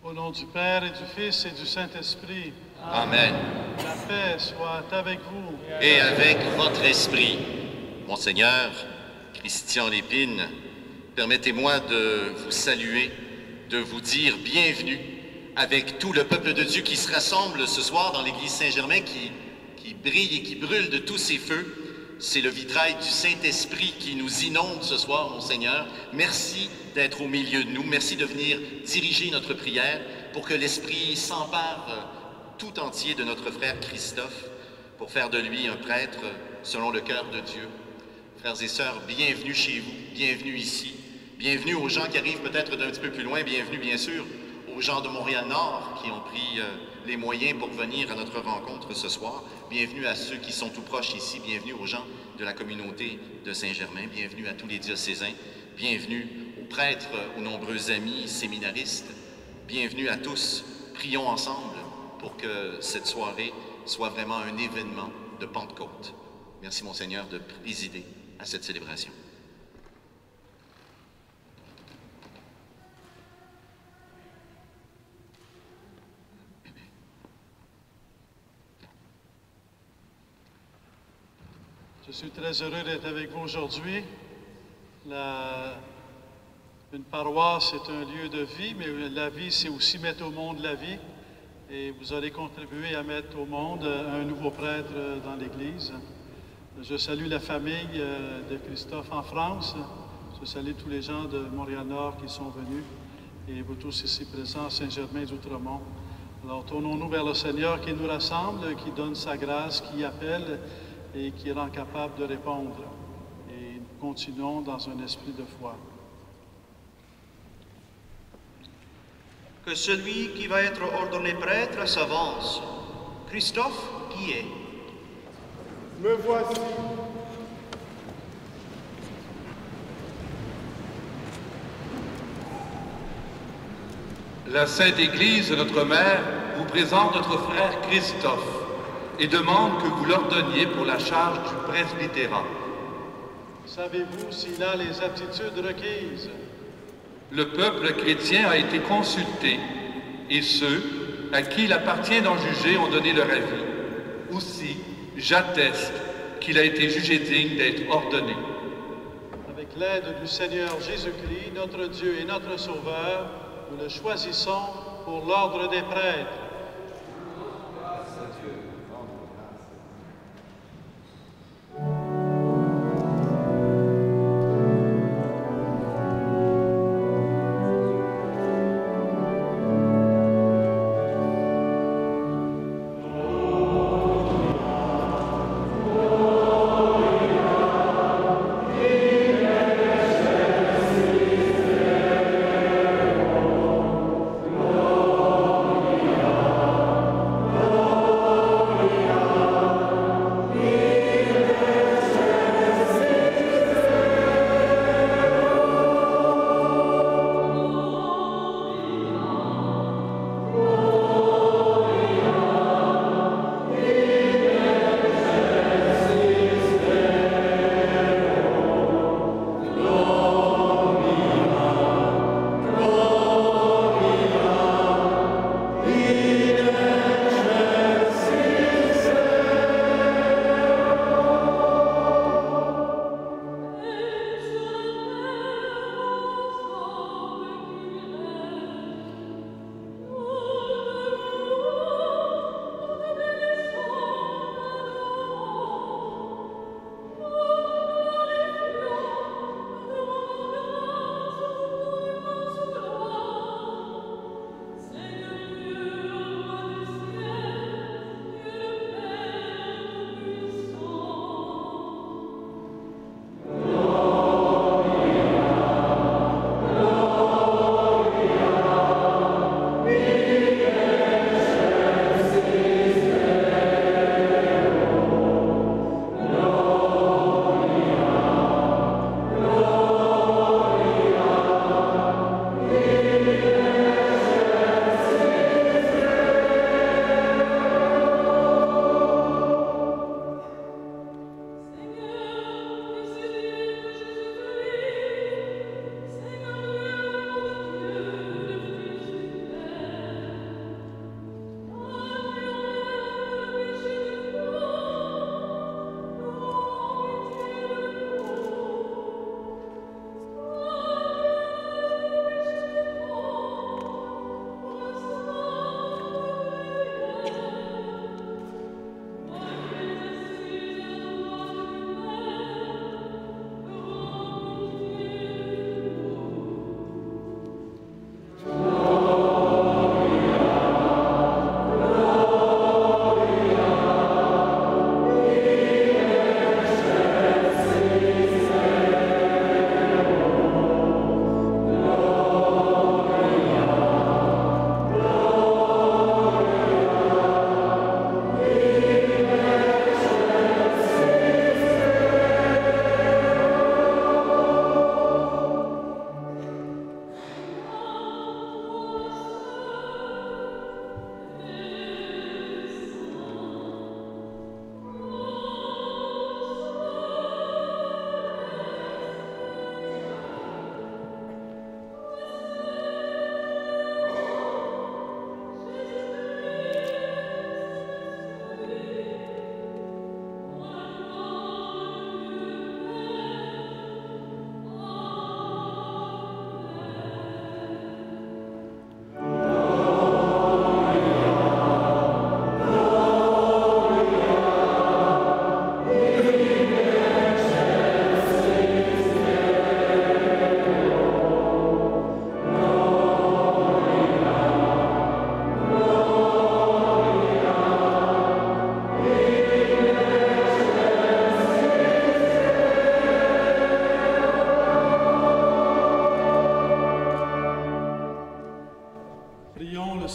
Au nom du Père et du Fils et du Saint-Esprit. Amen. La paix soit avec vous. Et avec votre esprit. Monseigneur Christian Lépine, permettez-moi de vous saluer, de vous dire bienvenue avec tout le peuple de Dieu qui se rassemble ce soir dans l'église Saint-Germain, qui brille et qui brûle de tous ses feux. C'est le vitrail du Saint-Esprit qui nous inonde ce soir, Monseigneur. Merci d'être au milieu de nous. Merci de venir diriger notre prière pour que l'Esprit s'empare tout entier de notre frère Christophe pour faire de lui un prêtre selon le cœur de Dieu. Frères et sœurs, bienvenue chez vous, bienvenue ici. Bienvenue aux gens qui arrivent peut-être d'un petit peu plus loin. Bienvenue, bien sûr, aux gens de Montréal-Nord qui ont pris les moyens pour venir à notre rencontre ce soir. Bienvenue à ceux qui sont tout proches ici. Bienvenue aux gens de la communauté de Saint-Germain. Bienvenue à tous les diocésains. Bienvenue prêtres, aux nombreux amis séminaristes, bienvenue à tous. Prions ensemble pour que cette soirée soit vraiment un événement de Pentecôte. Merci, Monseigneur, de présider à cette célébration. Je suis très heureux d'être avec vous aujourd'hui. Une paroisse est un lieu de vie, mais la vie, c'est aussi mettre au monde la vie. Et vous allez contribuer à mettre au monde un nouveau prêtre dans l'Église. Je salue la famille de Christophe en France. Je salue tous les gens de Montréal-Nord qui sont venus. Et vous tous ici présents à Saint-Germain-d'Outremont. Alors, tournons-nous vers le Seigneur qui nous rassemble, qui donne sa grâce, qui appelle et qui rend capable de répondre. Et nous continuons dans un esprit de foi. Que celui qui va être ordonné prêtre s'avance. Christophe, qui est? Me voici. La Sainte Église, notre Mère, vous présente notre frère Christophe et demande que vous l'ordonniez pour la charge du presbytérat. Savez-vous s'il a les aptitudes requises? Le peuple chrétien a été consulté et ceux à qui il appartient d'en juger ont donné leur avis. Aussi, j'atteste qu'il a été jugé digne d'être ordonné. Avec l'aide du Seigneur Jésus-Christ, notre Dieu et notre Sauveur, nous le choisissons pour l'ordre des prêtres.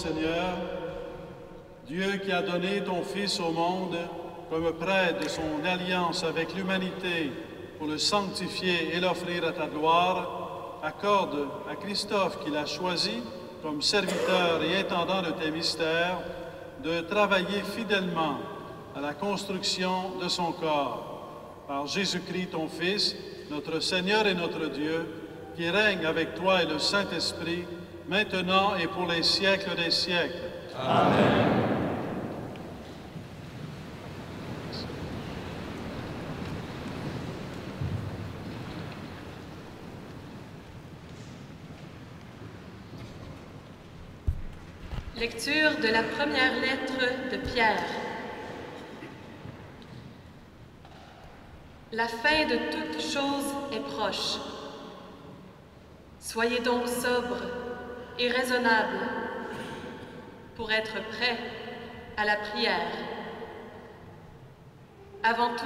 Seigneur, Dieu qui a donné ton Fils au monde comme prêtre de son alliance avec l'humanité pour le sanctifier et l'offrir à ta gloire, accorde à Christophe qui l'a choisi comme serviteur et intendant de tes mystères, de travailler fidèlement à la construction de son corps. Par Jésus-Christ, ton Fils, notre Seigneur et notre Dieu, qui règne avec toi et le Saint-Esprit, maintenant et pour les siècles des siècles. Amen. Lecture de la première lettre de Pierre. La fin de toute chose est proche. Soyez donc sobres et raisonnables pour être prêts à la prière. Avant tout,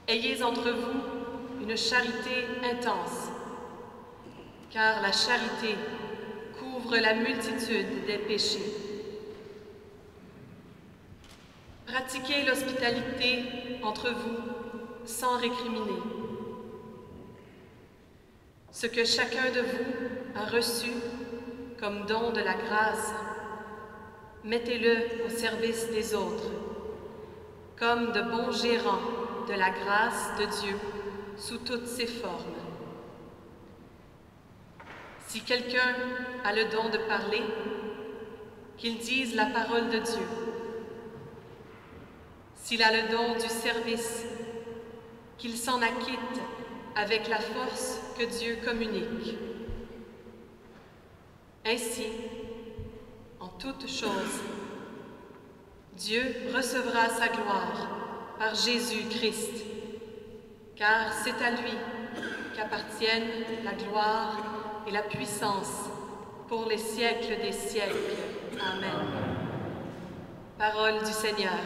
ayez entre vous une charité intense, car la charité couvre la multitude des péchés. Pratiquez l'hospitalité entre vous sans récriminer. Ce que chacun de vous a reçu comme don de la grâce, mettez-le au service des autres, comme de bons gérants de la grâce de Dieu sous toutes ses formes. Si quelqu'un a le don de parler, qu'il dise la parole de Dieu. S'il a le don du service, qu'il s'en acquitte avec la force que Dieu communique. Ainsi, en toutes choses, Dieu recevra sa gloire par Jésus-Christ, car c'est à lui qu'appartiennent la gloire et la puissance pour les siècles des siècles. Amen. Parole du Seigneur.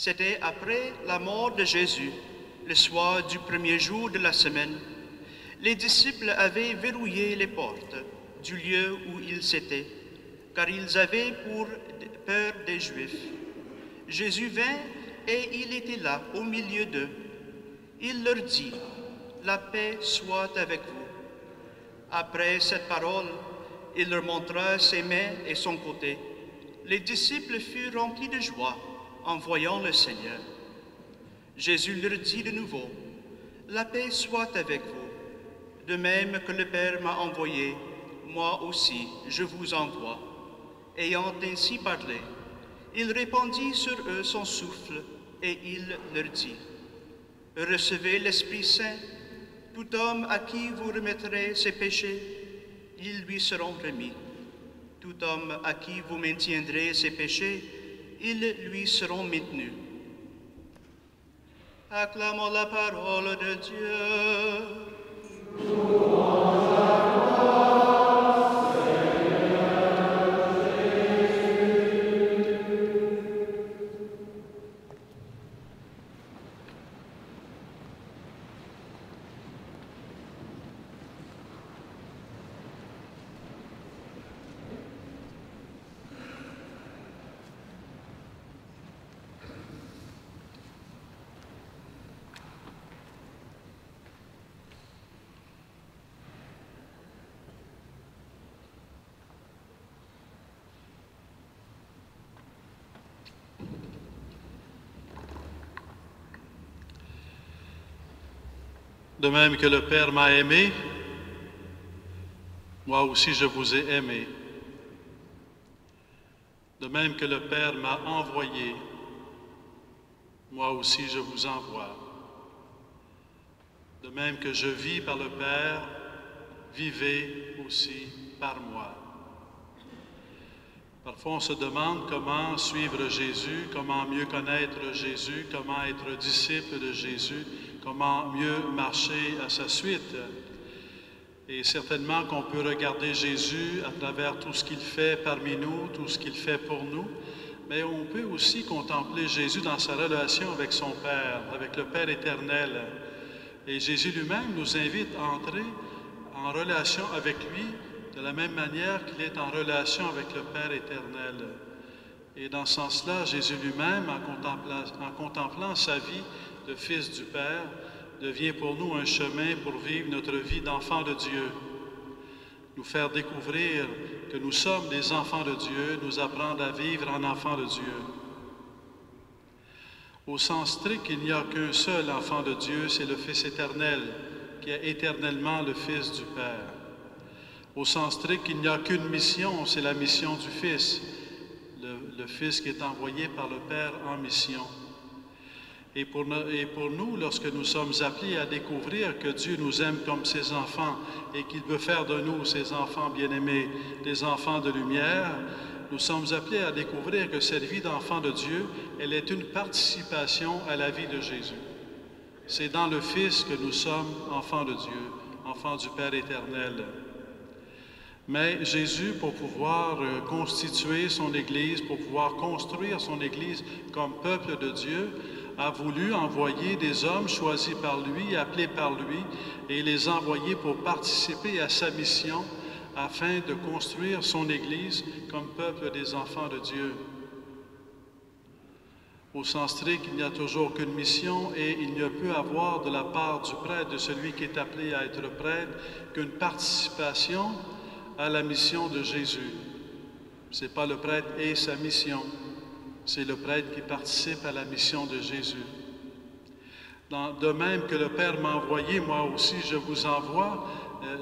C'était après la mort de Jésus, le soir du premier jour de la semaine. Les disciples avaient verrouillé les portes du lieu où ils étaient, car ils avaient peur des Juifs. Jésus vint et il était là, au milieu d'eux. Il leur dit, « La paix soit avec vous. » Après cette parole, il leur montra ses mains et son côté. Les disciples furent remplis de joie en voyant le Seigneur. Jésus leur dit de nouveau, « La paix soit avec vous. De même que le Père m'a envoyé, moi aussi je vous envoie. » Ayant ainsi parlé, il répandit sur eux son souffle et il leur dit, « Recevez l'Esprit Saint. Tout homme à qui vous remettrez ses péchés, ils lui seront remis. Tout homme à qui vous maintiendrez ses péchés, ils lui seront maintenus. » Acclamons la parole de Dieu. De même que le Père m'a aimé, moi aussi je vous ai aimé. De même que le Père m'a envoyé, moi aussi je vous envoie. De même que je vis par le Père, vivez aussi par moi. Parfois on se demande comment suivre Jésus, comment mieux connaître Jésus, comment être disciple de Jésus, comment mieux marcher à sa suite. Et certainement qu'on peut regarder Jésus à travers tout ce qu'il fait parmi nous, tout ce qu'il fait pour nous, mais on peut aussi contempler Jésus dans sa relation avec son Père, avec le Père éternel. Et Jésus lui-même nous invite à entrer en relation avec lui de la même manière qu'il est en relation avec le Père éternel. Et dans ce sens-là, Jésus lui-même, en contemplant sa vie de Fils du Père, devient pour nous un chemin pour vivre notre vie d'enfant de Dieu. Nous faire découvrir que nous sommes des enfants de Dieu, nous apprendre à vivre en enfants de Dieu. Au sens strict, il n'y a qu'un seul enfant de Dieu, c'est le Fils éternel, qui est éternellement le Fils du Père. Au sens strict, il n'y a qu'une mission, c'est la mission du Fils, le Fils qui est envoyé par le Père en mission. Et pour nous, lorsque nous sommes appelés à découvrir que Dieu nous aime comme ses enfants et qu'il veut faire de nous, ses enfants bien-aimés, des enfants de lumière, nous sommes appelés à découvrir que cette vie d'enfant de Dieu, elle est une participation à la vie de Jésus. C'est dans le Fils que nous sommes enfants de Dieu, enfants du Père éternel. Mais Jésus, pour pouvoir constituer son Église, pour pouvoir construire son Église comme peuple de Dieu, a voulu envoyer des hommes choisis par lui, appelés par lui, et les envoyer pour participer à sa mission afin de construire son Église comme peuple des enfants de Dieu. Au sens strict, il n'y a toujours qu'une mission et il ne peut avoir de la part du prêtre, de celui qui est appelé à être prêtre, qu'une participation à la mission de Jésus. Ce n'est pas le prêtre et sa mission, c'est le prêtre qui participe à la mission de Jésus. De même que le Père m'a envoyé, moi aussi je vous envoie,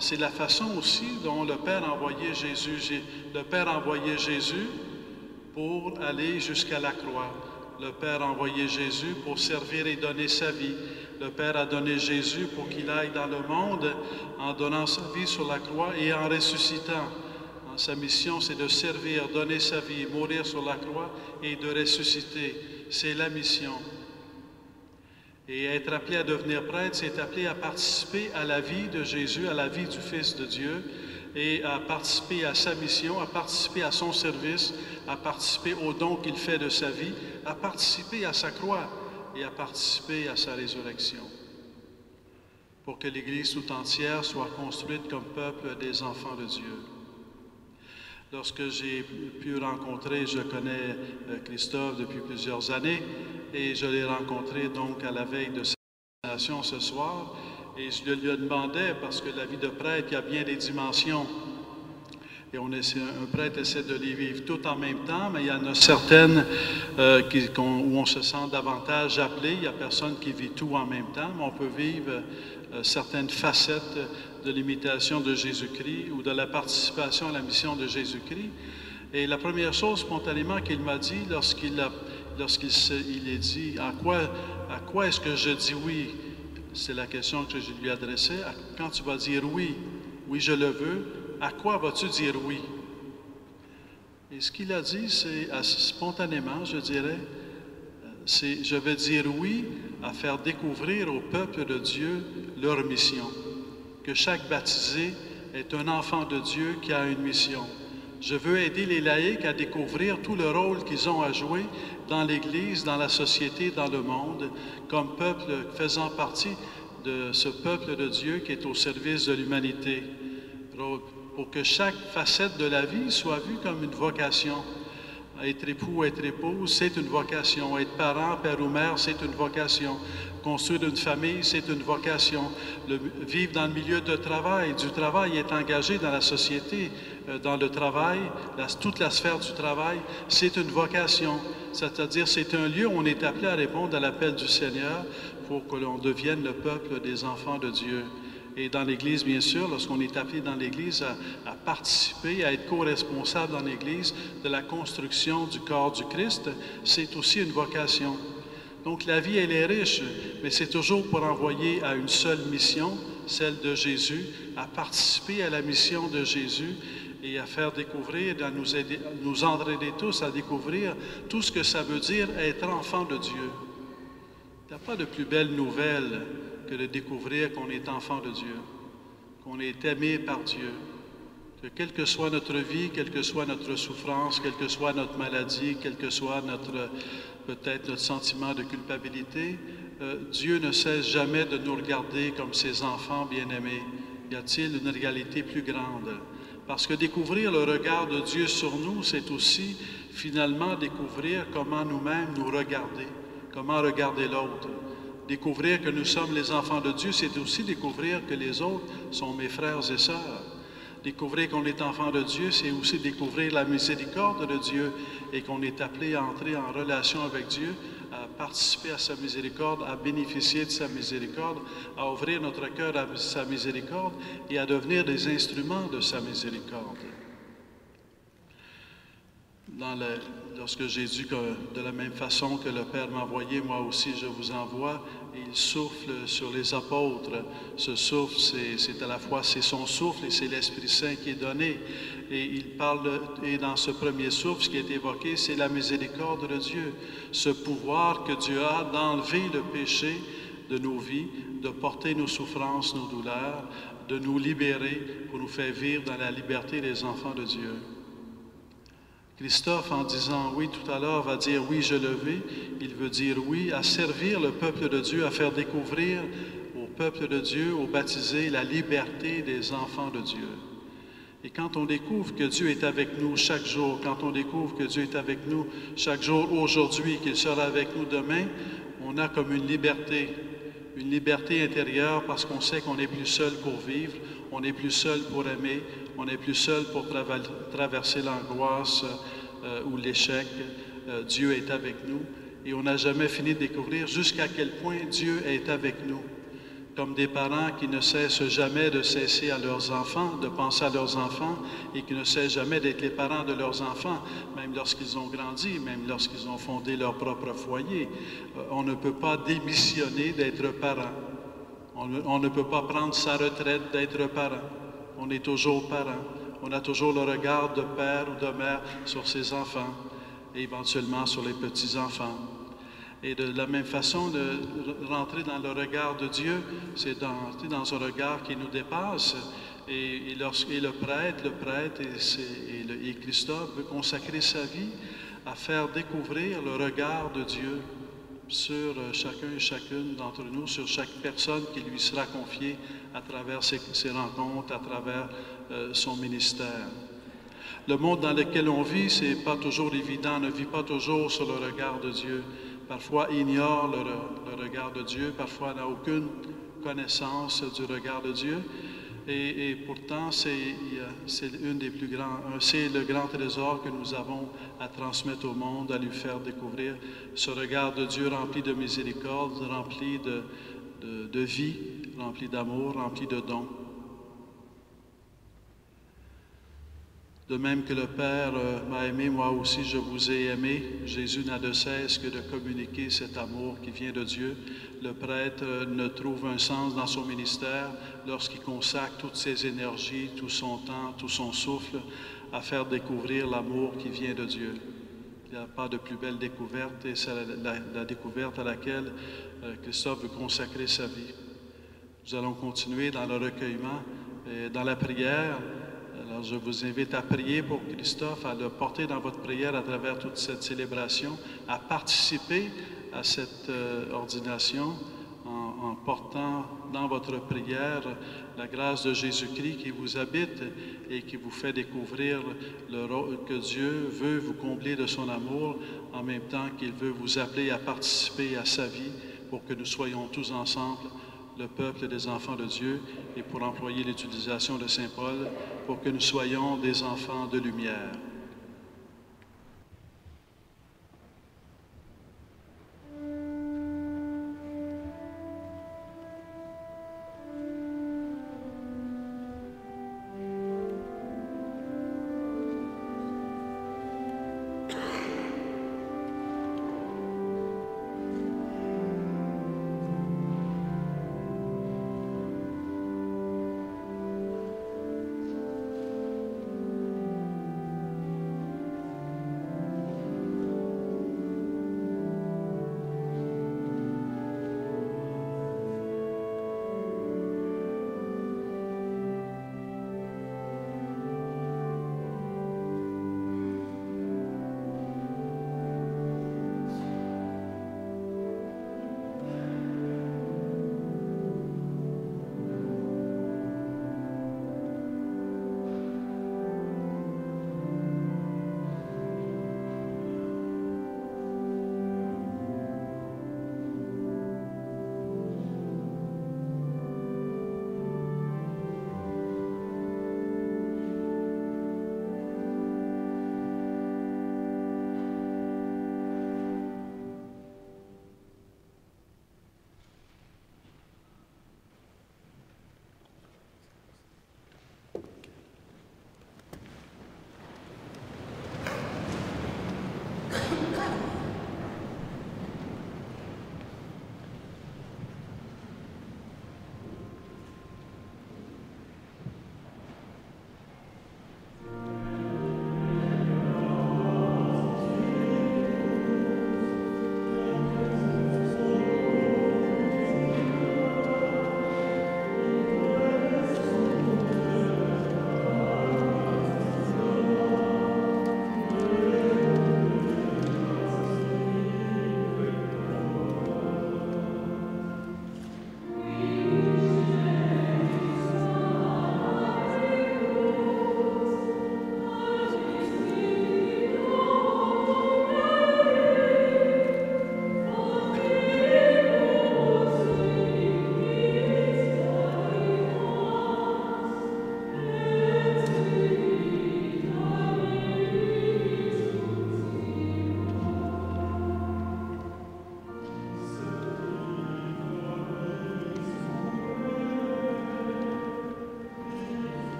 c'est la façon aussi dont le Père a envoyé Jésus. Le Père a envoyé Jésus pour aller jusqu'à la croix. Le Père a envoyé Jésus pour servir et donner sa vie. Le Père a donné Jésus pour qu'il aille dans le monde en donnant sa vie sur la croix et en ressuscitant. Sa mission, c'est de servir, donner sa vie, mourir sur la croix et de ressusciter. C'est la mission. Et être appelé à devenir prêtre, c'est appelé à participer à la vie de Jésus, à la vie du Fils de Dieu, et à participer à sa mission, à participer à son service, à participer au don qu'il fait de sa vie, à participer à sa croix et à participer à sa résurrection, pour que l'Église tout entière soit construite comme peuple des enfants de Dieu. Lorsque j'ai pu rencontrer, je connais Christophe depuis plusieurs années, et je l'ai rencontré donc à la veille de sa ordination ce soir, et je lui demandais, parce que la vie de prêtre, il y a bien des dimensions, et un prêtre essaie de les vivre tout en même temps, mais il y en a certaines où on se sent davantage appelé. Il n'y a personne qui vit tout en même temps, mais on peut vivre certaines facettes de l'imitation de Jésus-Christ ou de la participation à la mission de Jésus-Christ. Et la première chose spontanément qu'il m'a dit lorsqu'il est dit « À quoi est-ce que je dis oui ?» C'est la question que je lui adressais. Quand tu vas dire oui, oui je le veux, à quoi vas-tu dire oui? Et ce qu'il a dit, c'est spontanément, je dirais, c'est je vais dire oui à faire découvrir au peuple de Dieu leur mission. Que chaque baptisé est un enfant de Dieu qui a une mission. Je veux aider les laïcs à découvrir tout le rôle qu'ils ont à jouer dans l'Église, dans la société, dans le monde, comme peuple faisant partie de ce peuple de Dieu qui est au service de l'humanité. Pour que chaque facette de la vie soit vue comme une vocation. Être époux, être épouse, c'est une vocation. Être parent, père ou mère, c'est une vocation. Construire une famille, c'est une vocation. Vivre dans le milieu de travail, du travail, être engagé dans la société, dans le travail, toute la sphère du travail, c'est une vocation. C'est-à-dire, c'est un lieu où on est appelé à répondre à l'appel du Seigneur pour que l'on devienne le peuple des enfants de Dieu. Et dans l'Église, bien sûr, lorsqu'on est appelé dans l'Église à participer, à être co-responsable dans l'Église de la construction du corps du Christ, c'est aussi une vocation. Donc la vie, elle est riche, mais c'est toujours pour envoyer à une seule mission, celle de Jésus, à participer à la mission de Jésus et à faire découvrir, à nous entraider tous à découvrir tout ce que ça veut dire être enfant de Dieu. Il n'y a pas de plus belle nouvelle que de découvrir qu'on est enfant de Dieu, qu'on est aimé par Dieu, que quelle que soit notre vie, quelle que soit notre souffrance, quelle que soit notre maladie, quel que soit peut-être notre sentiment de culpabilité, Dieu ne cesse jamais de nous regarder comme ses enfants bien-aimés. Y a-t-il une réalité plus grande? Parce que découvrir le regard de Dieu sur nous, c'est aussi finalement découvrir comment nous-mêmes nous regarder, comment regarder l'autre. Découvrir que nous sommes les enfants de Dieu, c'est aussi découvrir que les autres sont mes frères et sœurs. Découvrir qu'on est enfant de Dieu, c'est aussi découvrir la miséricorde de Dieu et qu'on est appelé à entrer en relation avec Dieu, à participer à sa miséricorde, à bénéficier de sa miséricorde, à ouvrir notre cœur à sa miséricorde et à devenir des instruments de sa miséricorde. Lorsque Jésus, de la même façon que le Père m'a envoyé, moi aussi je vous envoie, et il souffle sur les apôtres. Ce souffle, c'est à la fois c'est son souffle et c'est l'Esprit Saint qui est donné. Et il parle, et dans ce premier souffle, ce qui est évoqué, c'est la miséricorde de Dieu. Ce pouvoir que Dieu a d'enlever le péché de nos vies, de porter nos souffrances, nos douleurs, de nous libérer pour nous faire vivre dans la liberté des enfants de Dieu. Christophe, en disant oui tout à l'heure, va dire oui, je le veux. Il veut dire oui à servir le peuple de Dieu, à faire découvrir au peuple de Dieu, aux baptisés, la liberté des enfants de Dieu. Et quand on découvre que Dieu est avec nous chaque jour, quand on découvre que Dieu est avec nous chaque jour aujourd'hui, qu'il sera avec nous demain, on a comme une liberté intérieure parce qu'on sait qu'on n'est plus seul pour vivre, on n'est plus seul pour aimer, on n'est plus seul pour traverser l'angoisse ou l'échec. Dieu est avec nous et on n'a jamais fini de découvrir jusqu'à quel point Dieu est avec nous. Comme des parents qui ne cessent jamais de cesser à leurs enfants, de penser à leurs enfants et qui ne cessent jamais d'être les parents de leurs enfants, même lorsqu'ils ont grandi, même lorsqu'ils ont fondé leur propre foyer. On ne peut pas démissionner d'être parent. On ne peut pas prendre sa retraite d'être parent. On est toujours parent. On a toujours le regard de père ou de mère sur ses enfants et éventuellement sur les petits-enfants. Et de la même façon, de rentrer dans le regard de Dieu, c'est d'entrer dans un regard qui nous dépasse. Et le prêtre et Christophe veut consacrer sa vie à faire découvrir le regard de Dieu sur chacun et chacune d'entre nous, sur chaque personne qui lui sera confiée à travers ses rencontres, à travers son ministère. Le monde dans lequel on vit, c'est pas toujours évident, on ne vit pas toujours sur le regard de Dieu. Parfois, ignore le regard de Dieu, parfois n'a aucune connaissance du regard de Dieu. Et pourtant, c'est le grand trésor que nous avons à transmettre au monde, à lui faire découvrir ce regard de Dieu rempli de miséricorde, rempli de vie, rempli d'amour, rempli de dons. De même que le Père m'a aimé, moi aussi je vous ai aimé. Jésus n'a de cesse que de communiquer cet amour qui vient de Dieu. Le prêtre ne trouve un sens dans son ministère lorsqu'il consacre toutes ses énergies, tout son temps, tout son souffle à faire découvrir l'amour qui vient de Dieu. Il n'y a pas de plus belle découverte et c'est la découverte à laquelle Christophe veut consacrer sa vie. Nous allons continuer dans le recueillement et dans la prière. Alors, je vous invite à prier pour Christophe, à le porter dans votre prière à travers toute cette célébration, à participer à cette ordination en portant dans votre prière la grâce de Jésus-Christ qui vous habite et qui vous fait découvrir que Dieu veut vous combler de son amour en même temps qu'il veut vous appeler à participer à sa vie pour que nous soyons tous ensemble le peuple des enfants de Dieu et pour employer l'utilisation de Saint Paul, pour que nous soyons des enfants de lumière.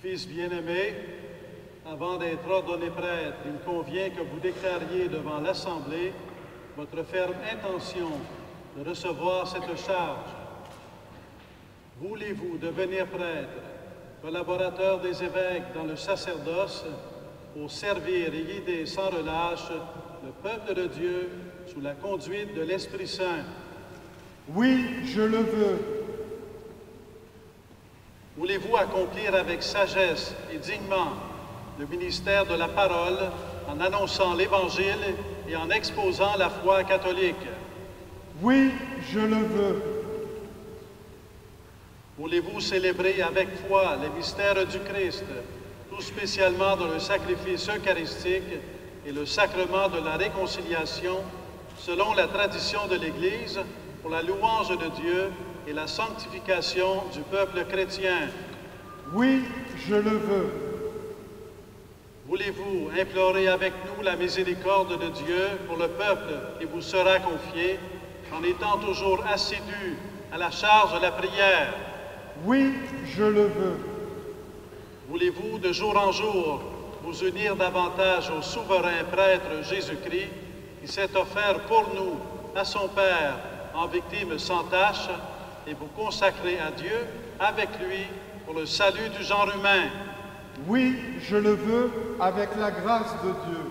Fils bien-aimé, avant d'être ordonné prêtre, il convient que vous déclariez devant l'Assemblée votre ferme intention de recevoir cette charge. Voulez-vous devenir prêtre, collaborateur des évêques dans le sacerdoce, pour servir et guider sans relâche le peuple de Dieu sous la conduite de l'Esprit Saint? Oui, je le veux. Voulez-vous accomplir avec sagesse et dignement le ministère de la parole en annonçant l'Évangile et en exposant la foi catholique? Oui, je le veux. Voulez-vous célébrer avec foi les mystères du Christ, tout spécialement dans le sacrifice eucharistique et le sacrement de la réconciliation, selon la tradition de l'Église, pour la louange de Dieu et la sanctification du peuple chrétien? Oui, je le veux. Voulez-vous implorer avec nous la miséricorde de Dieu pour le peuple qui vous sera confié, en étant toujours assidus à la charge de la prière? Oui, je le veux. Voulez-vous de jour en jour vous unir davantage au souverain prêtre Jésus-Christ qui s'est offert pour nous à son Père en victime sans tache et vous consacrer à Dieu avec lui pour le salut du genre humain? Oui, je le veux avec la grâce de Dieu.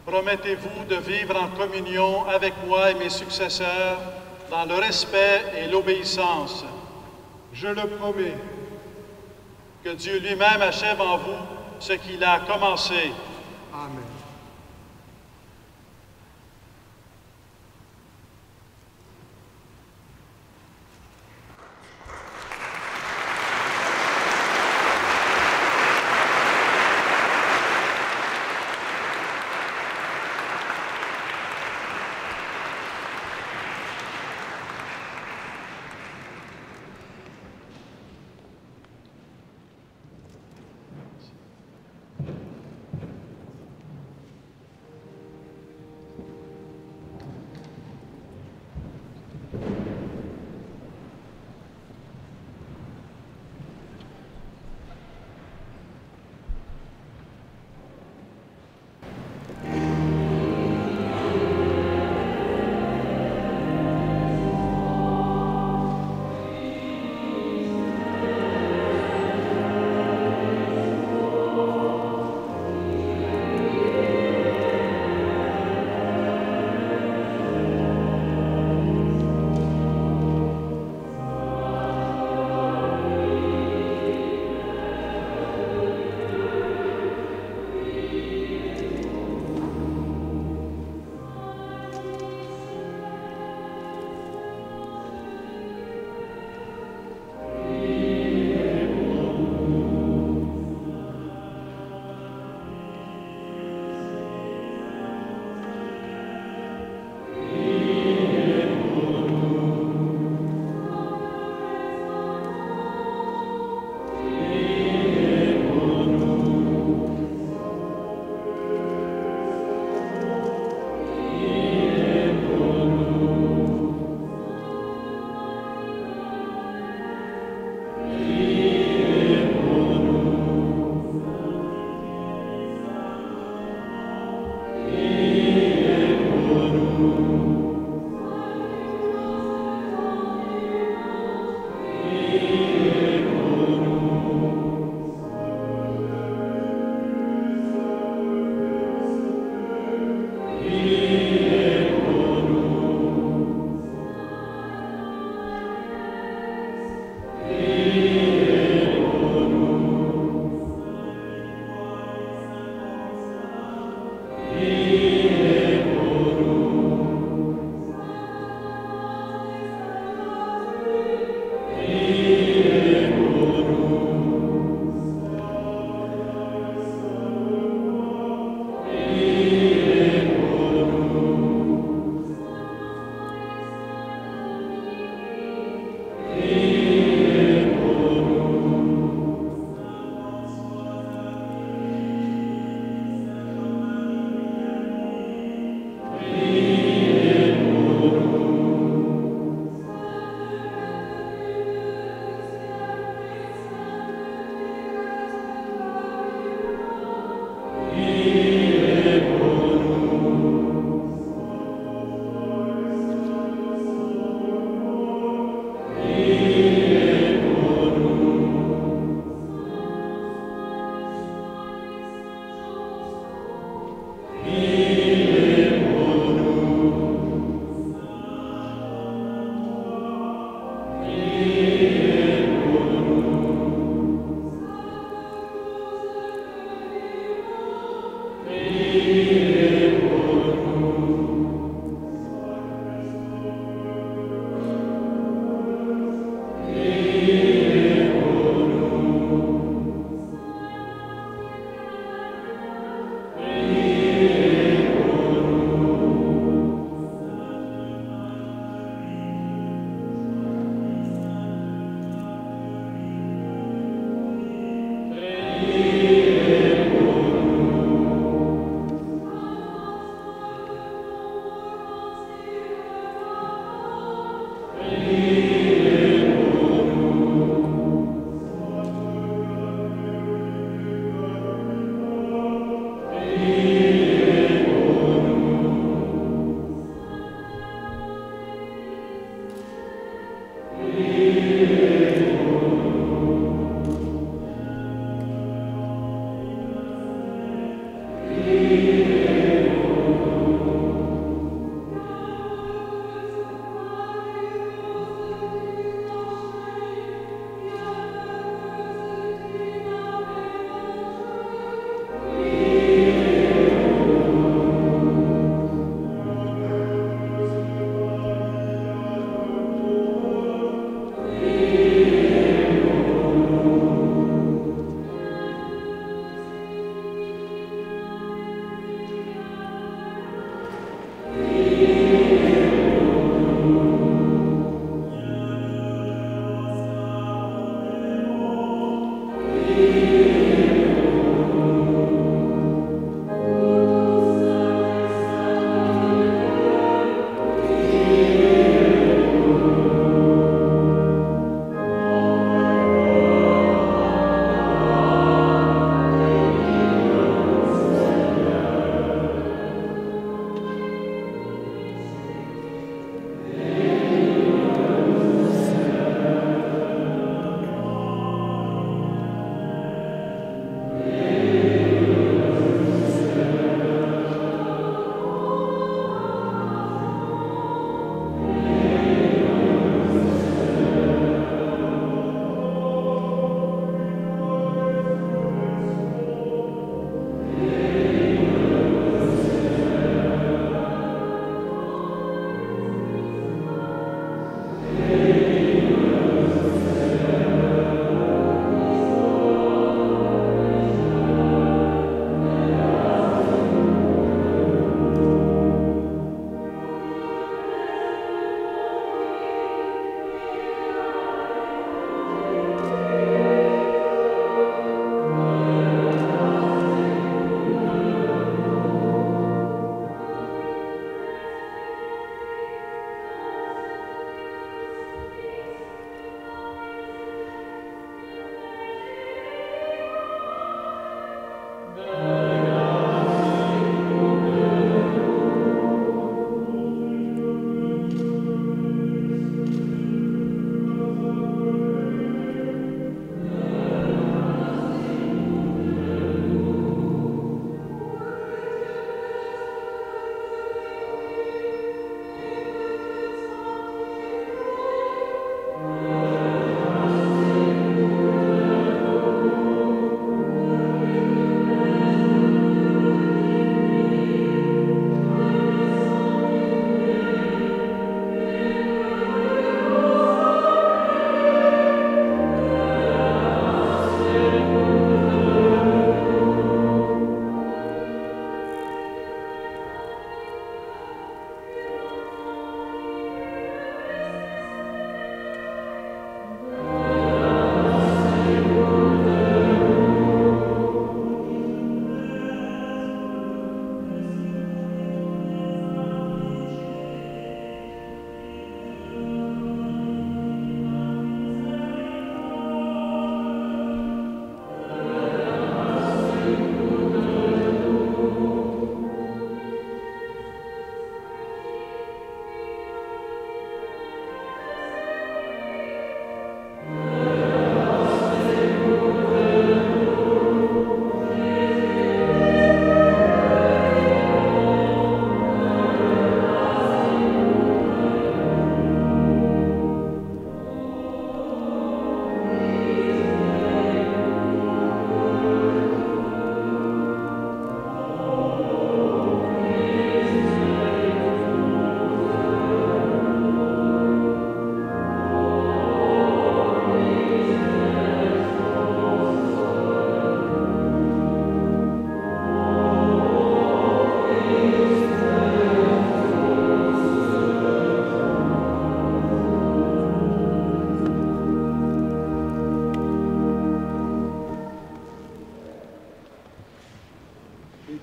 Promettez-vous de vivre en communion avec moi et mes successeurs dans le respect et l'obéissance? Je le promets. Que Dieu lui-même achève en vous ce qu'il a commencé. Amen.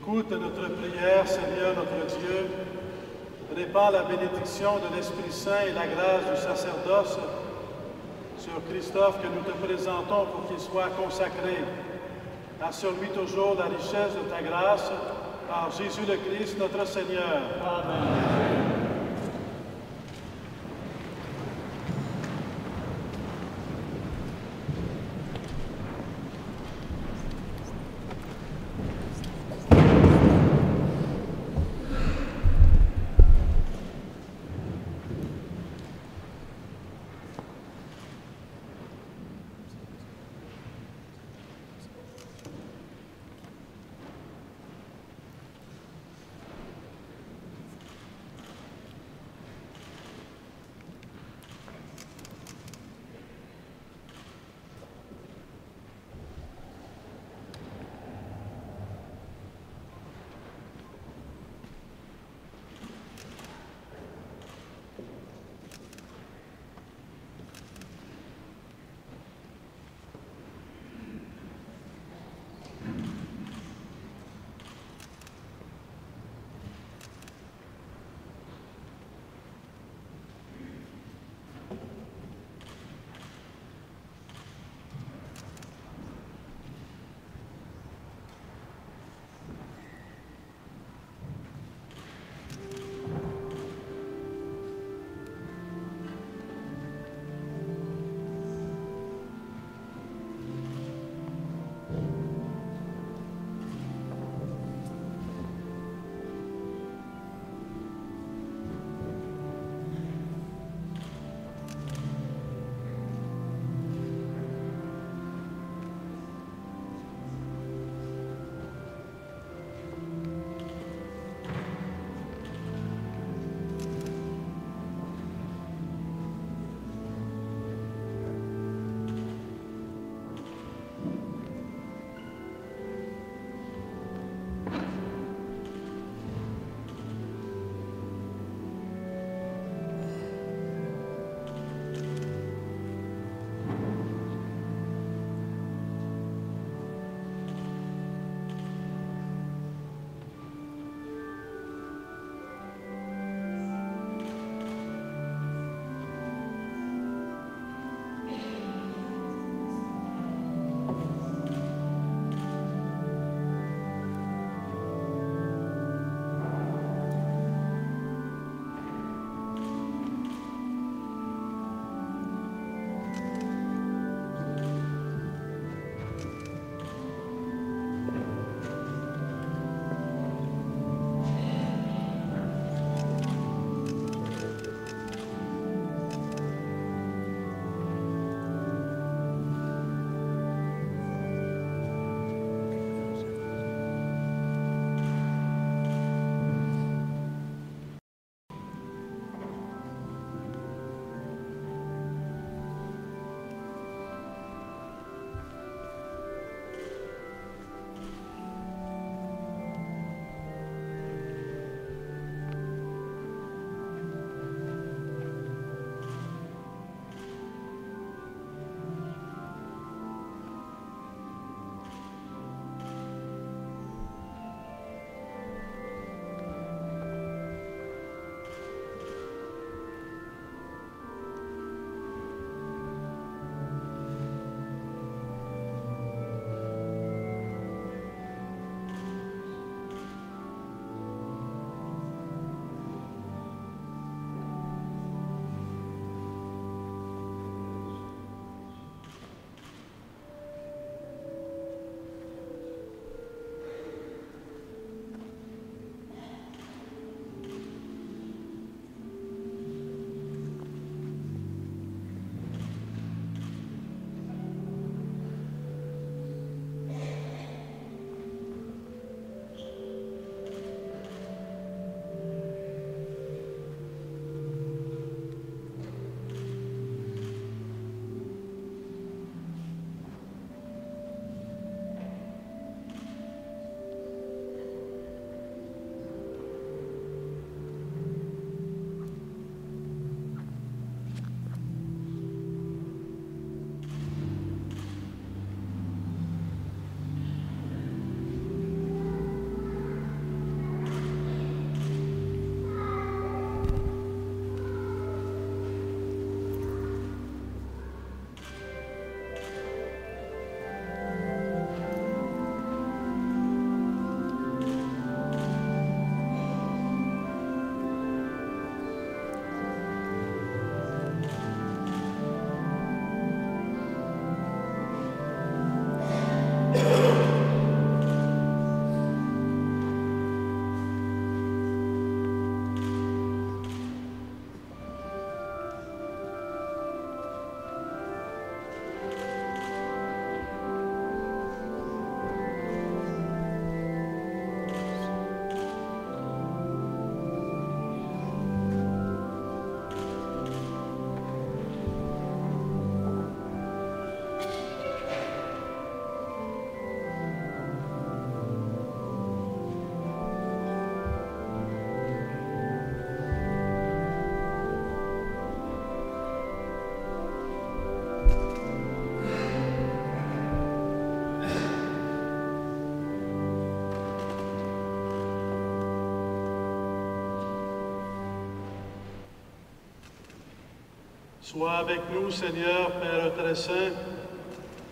Écoute notre prière, Seigneur notre Dieu. Répands la bénédiction de l'Esprit Saint et la grâce du sacerdoce sur Christophe que nous te présentons pour qu'il soit consacré. Assure-lui toujours la richesse de ta grâce par Jésus le Christ, notre Seigneur. Amen. Sois avec nous, Seigneur, Père très saint.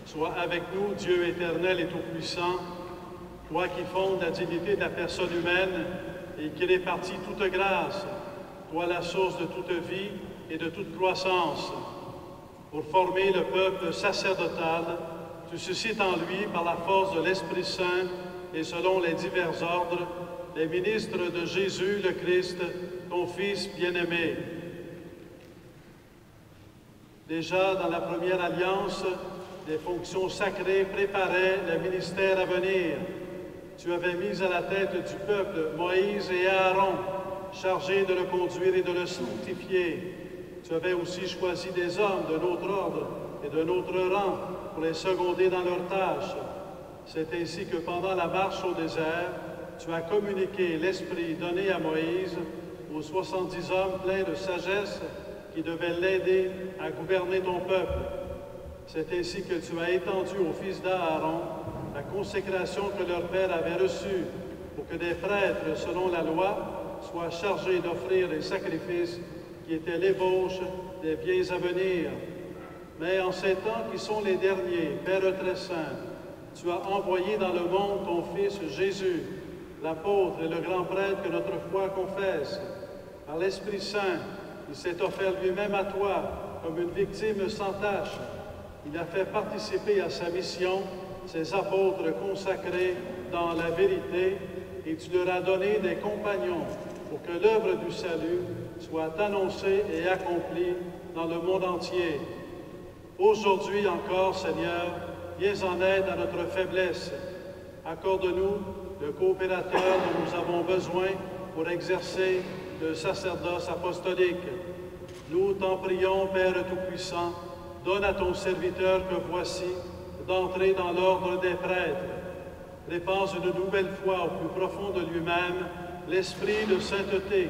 Sois avec nous, Dieu éternel et tout-puissant, toi qui fondes la dignité de la personne humaine et qui répartis toute grâce, toi la source de toute vie et de toute croissance. Pour former le peuple sacerdotal, tu suscites en lui, par la force de l'Esprit Saint et selon les divers ordres, les ministres de Jésus le Christ, ton Fils bien-aimé. Déjà dans la première alliance, des fonctions sacrées préparaient le ministère à venir. Tu avais mis à la tête du peuple Moïse et Aaron, chargés de le conduire et de le sanctifier. Tu avais aussi choisi des hommes de notre ordre et de notre rang pour les seconder dans leurs tâches. C'est ainsi que pendant la marche au désert, tu as communiqué l'Esprit donné à Moïse aux 70 hommes pleins de sagesse qui devaient l'aider à gouverner ton peuple. C'est ainsi que tu as étendu aux fils d'Aaron la consécration que leur père avait reçue pour que des prêtres, selon la loi, soient chargés d'offrir les sacrifices qui étaient l'ébauche des biens à venir. Mais en ces temps qui sont les derniers, Père très saint, tu as envoyé dans le monde ton Fils Jésus, l'apôtre et le grand prêtre que notre foi confesse. Par l'Esprit Saint, il s'est offert lui-même à toi comme une victime sans tache. Il a fait participer à sa mission ses apôtres consacrés dans la vérité et tu leur as donné des compagnons pour que l'œuvre du salut soit annoncée et accomplie dans le monde entier. Aujourd'hui encore, Seigneur, viens en aide à notre faiblesse. Accorde-nous le coopérateur dont nous avons besoin pour exercer le sacerdoce apostolique. Nous t'en prions, Père Tout-Puissant, donne à ton serviteur que voici d'entrer dans l'ordre des prêtres. Répands une nouvelle fois au plus profond de lui-même l'esprit de sainteté,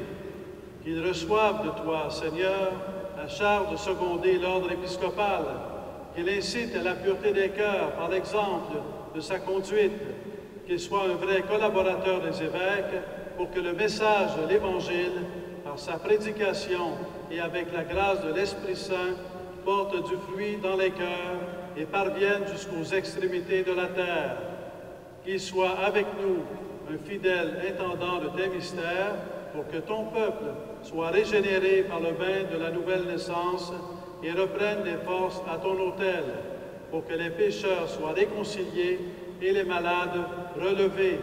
qu'il reçoive de toi, Seigneur, la charge de seconder l'ordre épiscopal, qu'il incite à la pureté des cœurs par l'exemple de sa conduite, qu'il soit un vrai collaborateur des évêques pour que le message de l'Évangile, par sa prédication et avec la grâce de l'Esprit Saint, porte du fruit dans les cœurs et parvienne jusqu'aux extrémités de la terre. Qu'il soit avec nous un fidèle intendant de tes mystères pour que ton peuple soit régénéré par le bain de la nouvelle naissance et reprenne des forces à ton autel, pour que les pécheurs soient réconciliés et les malades relevés.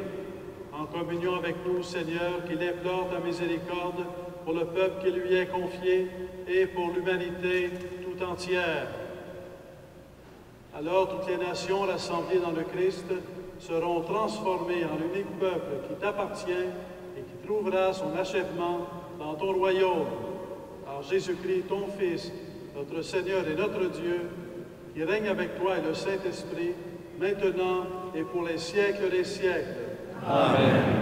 En communion avec nous, Seigneur, qu'il implore ta miséricorde pour le peuple qui lui est confié et pour l'humanité tout entière. Alors toutes les nations rassemblées dans le Christ seront transformées en l'unique peuple qui t'appartient et qui trouvera son achèvement dans ton royaume. Par Jésus-Christ, ton Fils, notre Seigneur et notre Dieu, qui règne avec toi et le Saint-Esprit, maintenant et pour les siècles des siècles. Amen.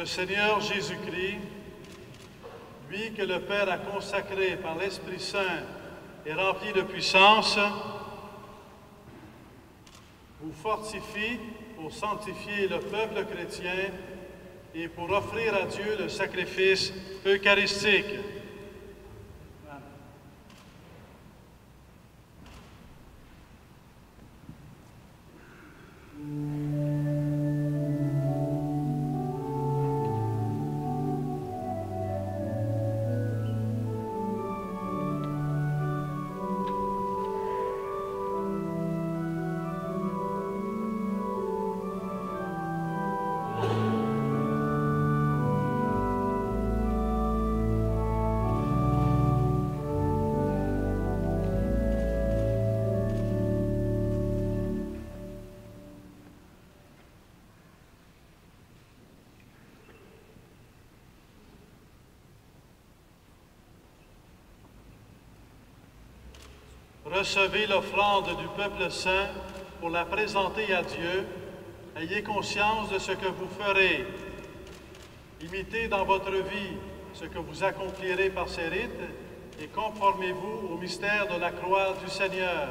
Le Seigneur Jésus-Christ, lui que le Père a consacré par l'Esprit Saint et rempli de puissance, vous fortifie pour sanctifier le peuple chrétien et pour offrir à Dieu le sacrifice eucharistique. Recevez l'offrande du peuple saint pour la présenter à Dieu. Ayez conscience de ce que vous ferez. Imitez dans votre vie ce que vous accomplirez par ces rites et conformez-vous au mystère de la croix du Seigneur.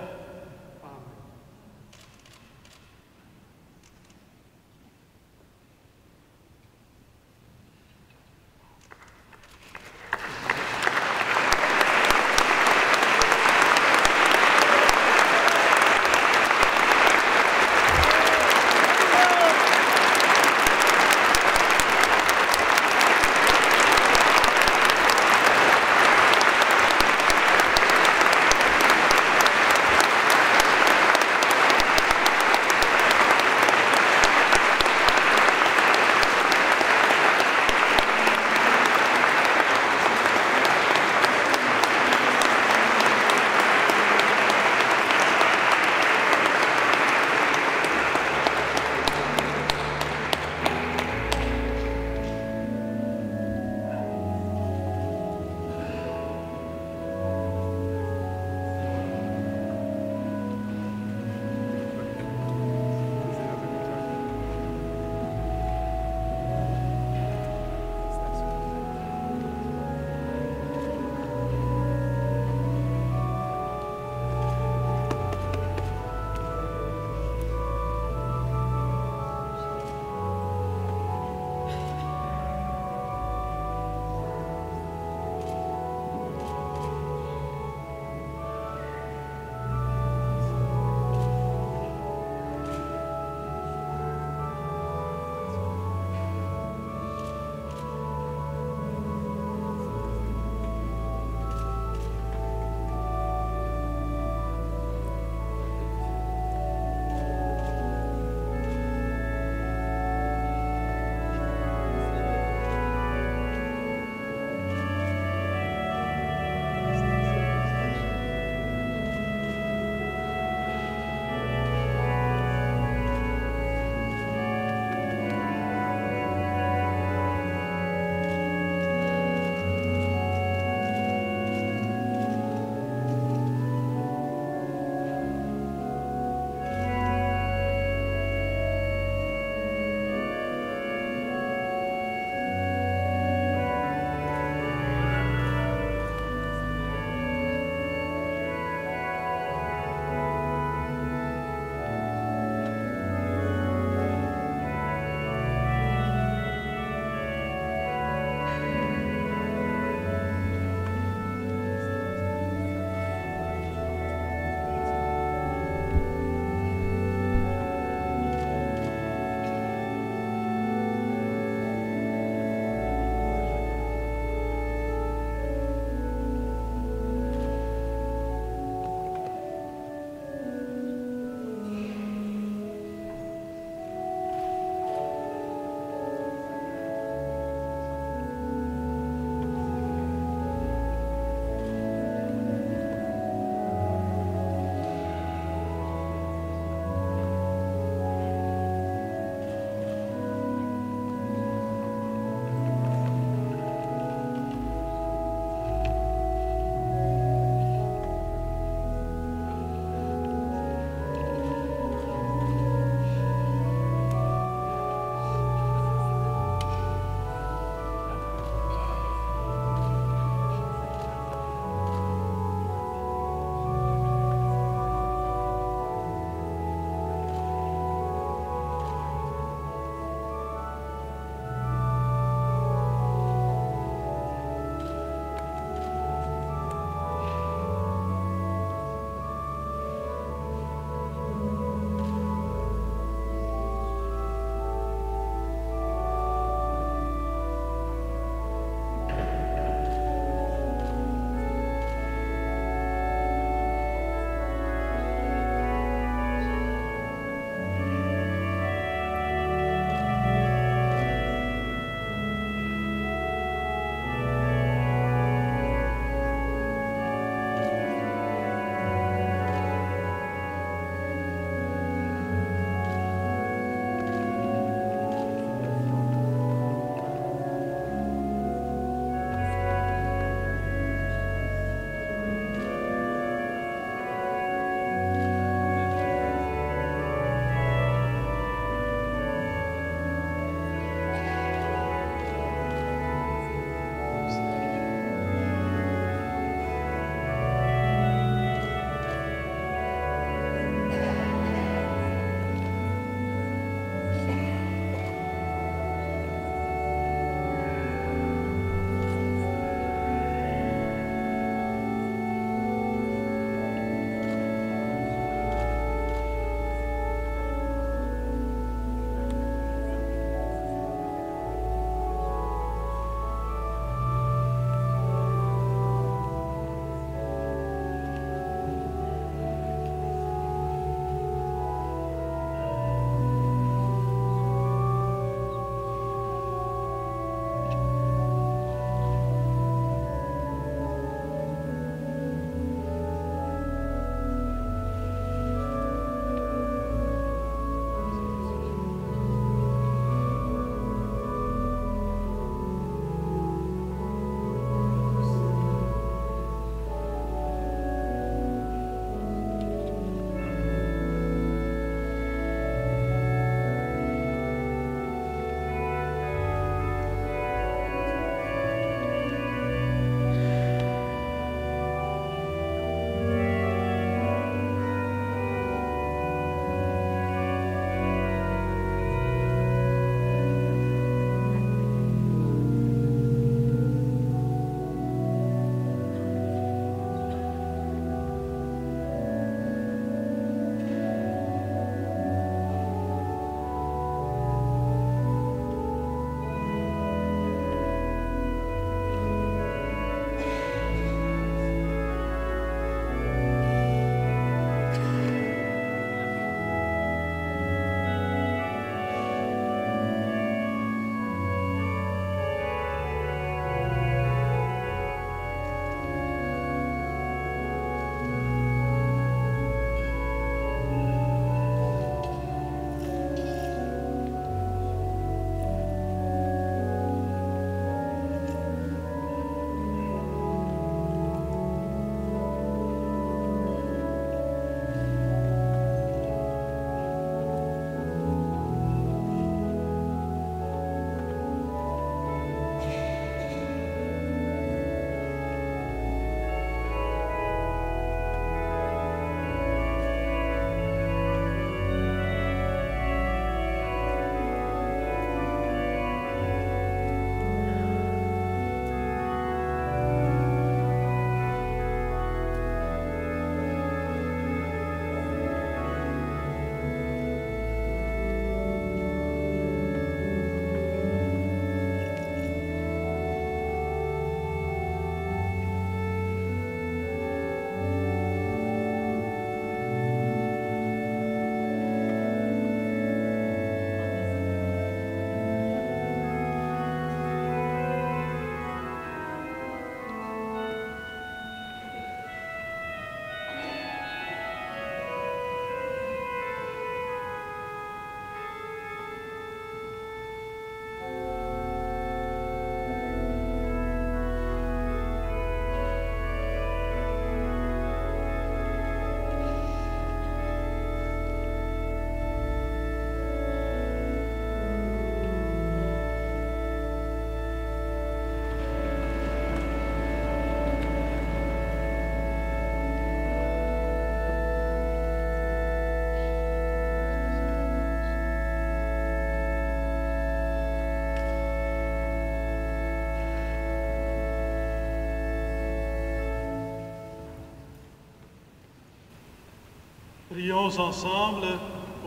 Prions ensemble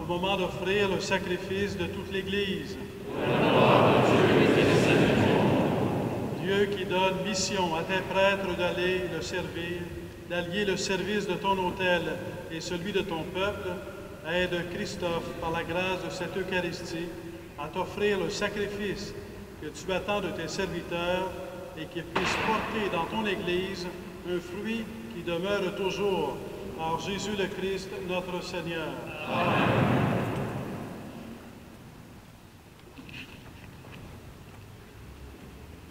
au moment d'offrir le sacrifice de toute l'Église. Dieu qui donne mission à tes prêtres d'aller le servir, d'allier le service de ton autel et celui de ton peuple, aide Christophe, par la grâce de cette Eucharistie, à t'offrir le sacrifice que tu attends de tes serviteurs et qu'il puisse porter dans ton Église un fruit qui demeure toujours, par Jésus le Christ, notre Seigneur. Amen.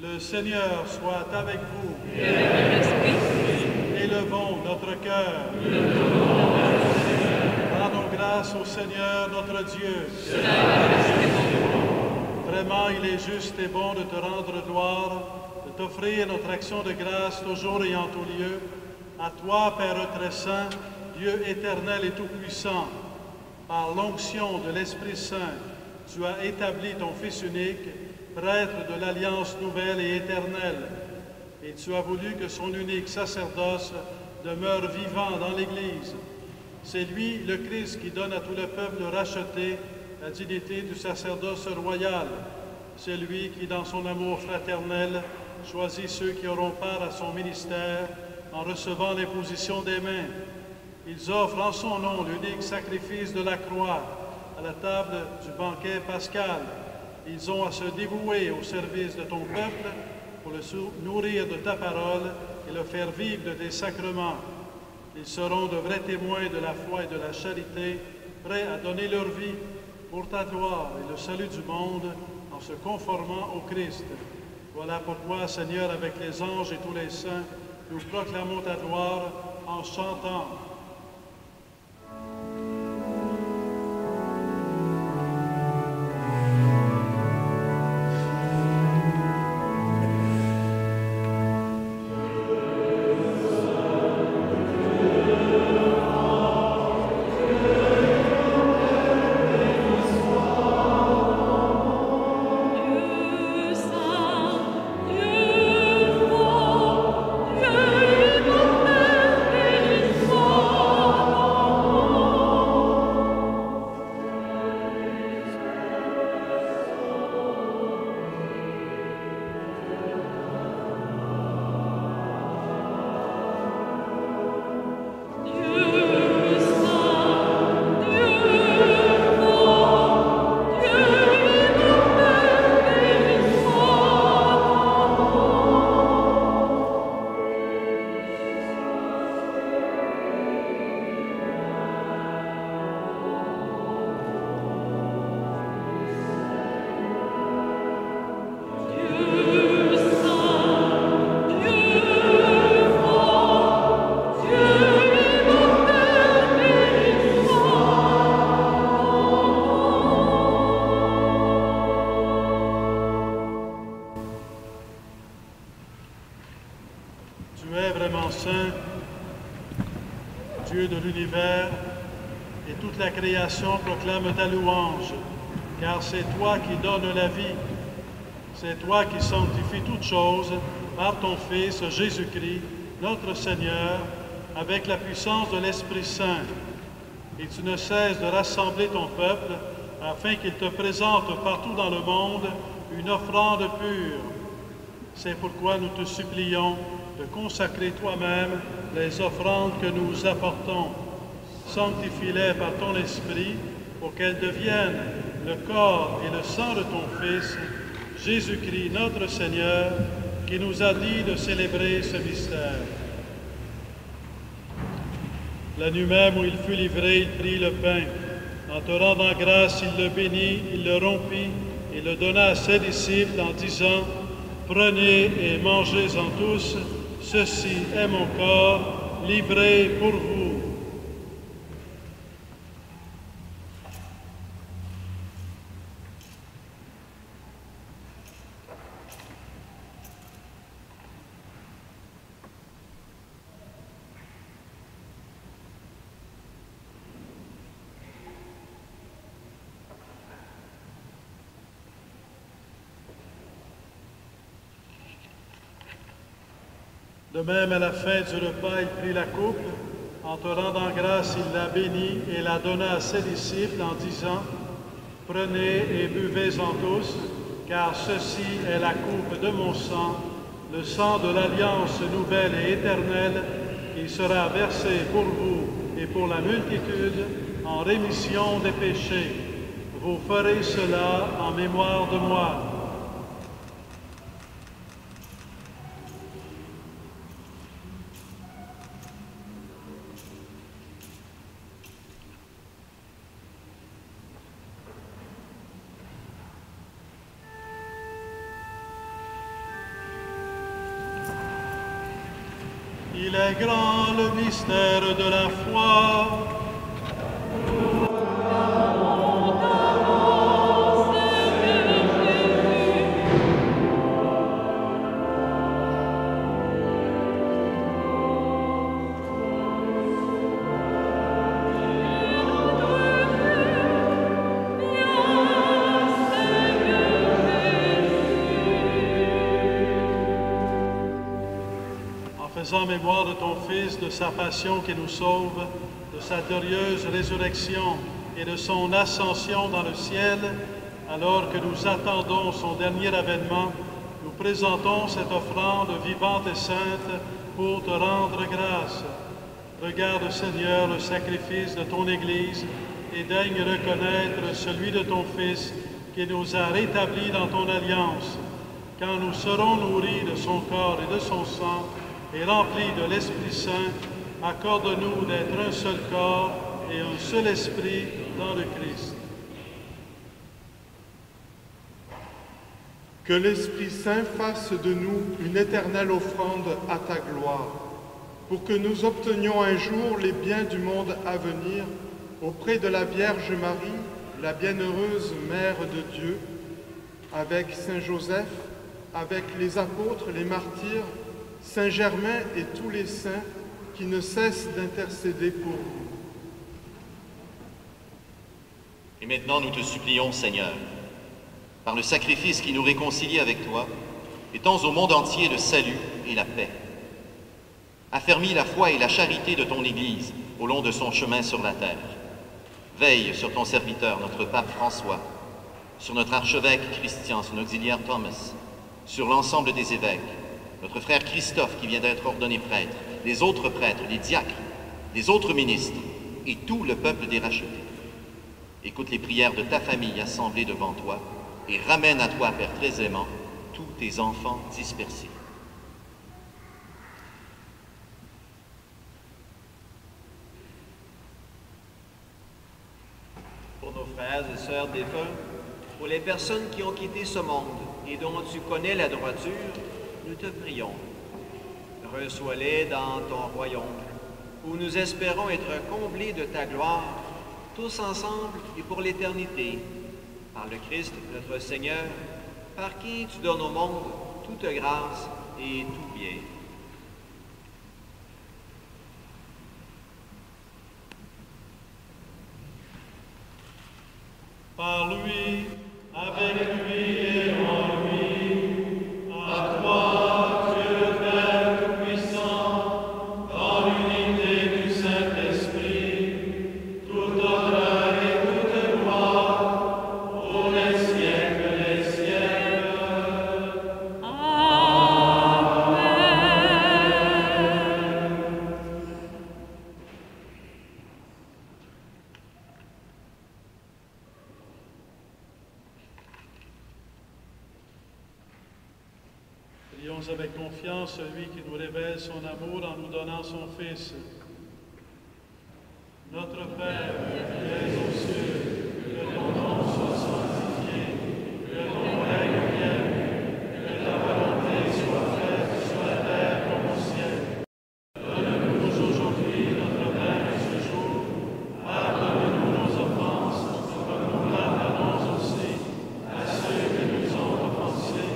Le Seigneur soit avec vous. Et avec votre esprit. Élevons notre cœur. Rendons grâce au Seigneur notre Dieu. Vraiment, il est juste et bon de te rendre gloire, de t'offrir notre action de grâce toujours et en tout lieu. À toi, Père très saint, Dieu éternel et tout-puissant, par l'onction de l'Esprit Saint, tu as établi ton Fils unique, prêtre de l'Alliance nouvelle et éternelle, et tu as voulu que son unique sacerdoce demeure vivant dans l'Église. C'est lui, le Christ, qui donne à tout le peuple racheté la dignité du sacerdoce royal. C'est lui qui, dans son amour fraternel, choisit ceux qui auront part à son ministère en recevant l'imposition des mains. Ils offrent en son nom l'unique sacrifice de la croix à la table du banquet pascal. Ils ont à se dévouer au service de ton peuple pour le nourrir de ta parole et le faire vivre de tes sacrements. Ils seront de vrais témoins de la foi et de la charité, prêts à donner leur vie pour ta gloire et le salut du monde en se conformant au Christ. Voilà pourquoi, Seigneur, avec les anges et tous les saints, nous proclamons ta gloire en chantant. Proclame ta louange, car c'est toi qui donnes la vie. C'est toi qui sanctifies toutes choses par ton Fils Jésus-Christ, notre Seigneur, avec la puissance de l'Esprit Saint. Et tu ne cesses de rassembler ton peuple afin qu'il te présente partout dans le monde une offrande pure. C'est pourquoi nous te supplions de consacrer toi-même les offrandes que nous apportons. Sanctifie-les par ton Esprit pour qu'elles deviennent le corps et le sang de ton Fils, Jésus-Christ, notre Seigneur, qui nous a dit de célébrer ce mystère. La nuit même où il fut livré, il prit le pain. En te rendant grâce, il le bénit, il le rompit et le donna à ses disciples en disant, « Prenez et mangez-en tous, ceci est mon corps, livré pour vous. » De même, à la fin du repas, il prit la coupe En te rendant grâce, il la bénit et la donna à ses disciples en disant, « Prenez et buvez-en tous, car ceci est la coupe de mon sang, le sang de l'alliance nouvelle et éternelle, qui sera versé pour vous et pour la multitude en rémission des péchés. Vous ferez cela en mémoire de moi. » Il est grand le mystère de la foi. Faisant mémoire de ton Fils, de sa passion qui nous sauve, de sa glorieuse résurrection et de son ascension dans le ciel, alors que nous attendons son dernier avènement, nous présentons cette offrande vivante et sainte pour te rendre grâce. Regarde, Seigneur, le sacrifice de ton Église et daigne reconnaître celui de ton Fils qui nous a rétablis dans ton alliance. Quand nous serons nourris de son corps et de son sang, et remplis de l'Esprit Saint, accorde-nous d'être un seul corps et un seul esprit dans le Christ. Que l'Esprit Saint fasse de nous une éternelle offrande à ta gloire, pour que nous obtenions un jour les biens du monde à venir, auprès de la Vierge Marie, la bienheureuse Mère de Dieu, avec Saint Joseph, avec les apôtres, les martyrs, Saint Germain et tous les saints qui ne cessent d'intercéder pour vous. Et maintenant, nous te supplions, Seigneur, par le sacrifice qui nous réconcilie avec toi, étends au monde entier le salut et la paix. Affermis la foi et la charité de ton Église au long de son chemin sur la terre. Veille sur ton serviteur, notre pape François, sur notre archevêque Christian, son auxiliaire Thomas, sur l'ensemble des évêques, notre frère Christophe qui vient d'être ordonné prêtre, les autres prêtres, les diacres, les autres ministres et tout le peuple des rachetés. Écoute les prières de ta famille assemblée devant toi et ramène à toi, Père très aimant, tous tes enfants dispersés. Pour nos frères et sœurs défunts, pour les personnes qui ont quitté ce monde et dont tu connais la droiture, nous te prions. Reçois-les dans ton royaume, où nous espérons être comblés de ta gloire, tous ensemble et pour l'éternité, par le Christ notre Seigneur, par qui tu donnes au monde toute grâce et tout bien. Par lui, avec lui et en lui, à toi, Dieu le Père Tout-Puissant, dans l'unité du Saint-Esprit, tout honneur et toute gloire, pour les siècles des siècles. Amen. Prions avec confiance celui qui nous révèle son amour en nous donnant son Fils. Notre Père, qui es aux cieux, que ton nom soit sanctifié, que ton règne vienne, que ta volonté soit faite sur la terre comme au ciel. Donne-nous aujourd'hui notre pain de ce jour. Pardonne-nous nos offenses, comme nous pardonnons aussi à ceux qui nous ont offensés.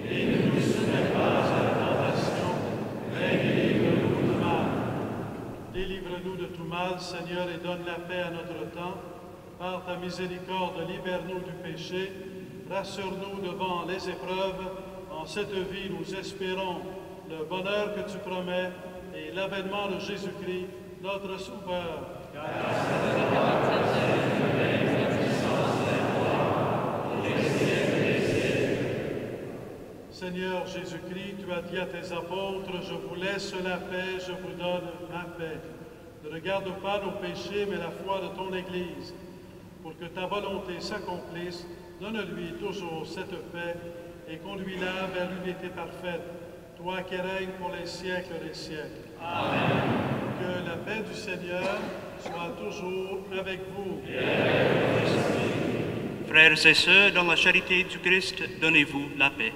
Et ne nous soumets pas à la tentation, mais délivre-nous du mal. Délivre-nous de tout mal, Seigneur, et donne la paix à notre temps. Par ta miséricorde, libère-nous du péché. Rassure-nous devant les épreuves. En cette vie, nous espérons le bonheur que tu promets et l'avènement de Jésus-Christ, notre Sauveur. Seigneur Jésus-Christ, tu as dit à tes apôtres, je vous laisse la paix, je vous donne ma paix. Ne regarde pas nos péchés, mais la foi de ton Église. Pour que ta volonté s'accomplisse, donne-lui toujours cette paix et conduis-la vers l'unité parfaite, toi qui règnes pour les siècles des siècles. Amen. Que la paix du Seigneur soit toujours avec vous. Frères et sœurs, dans la charité du Christ, donnez-vous la paix.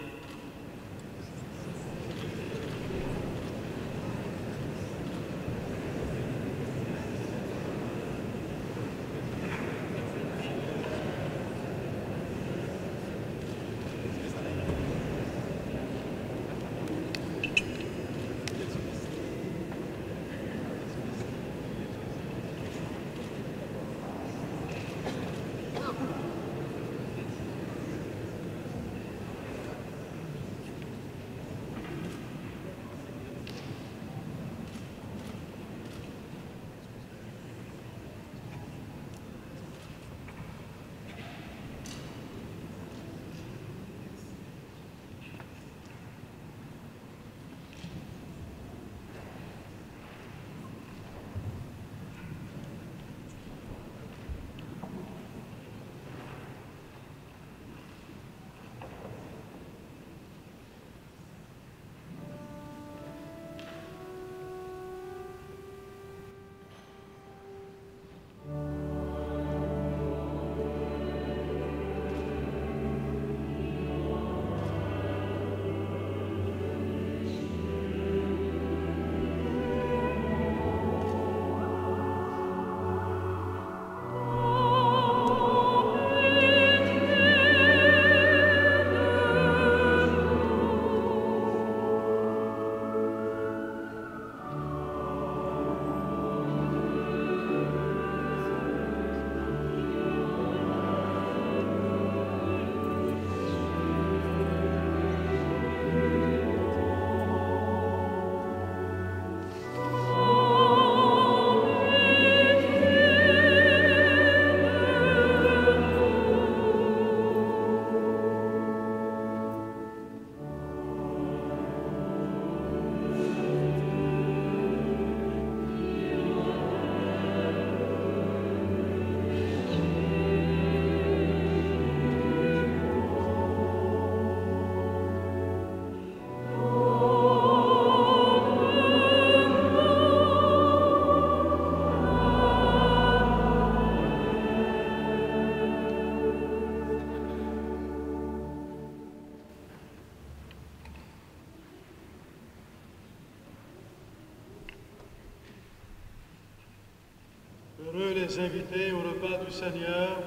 Heureux les invités au repas du Seigneur.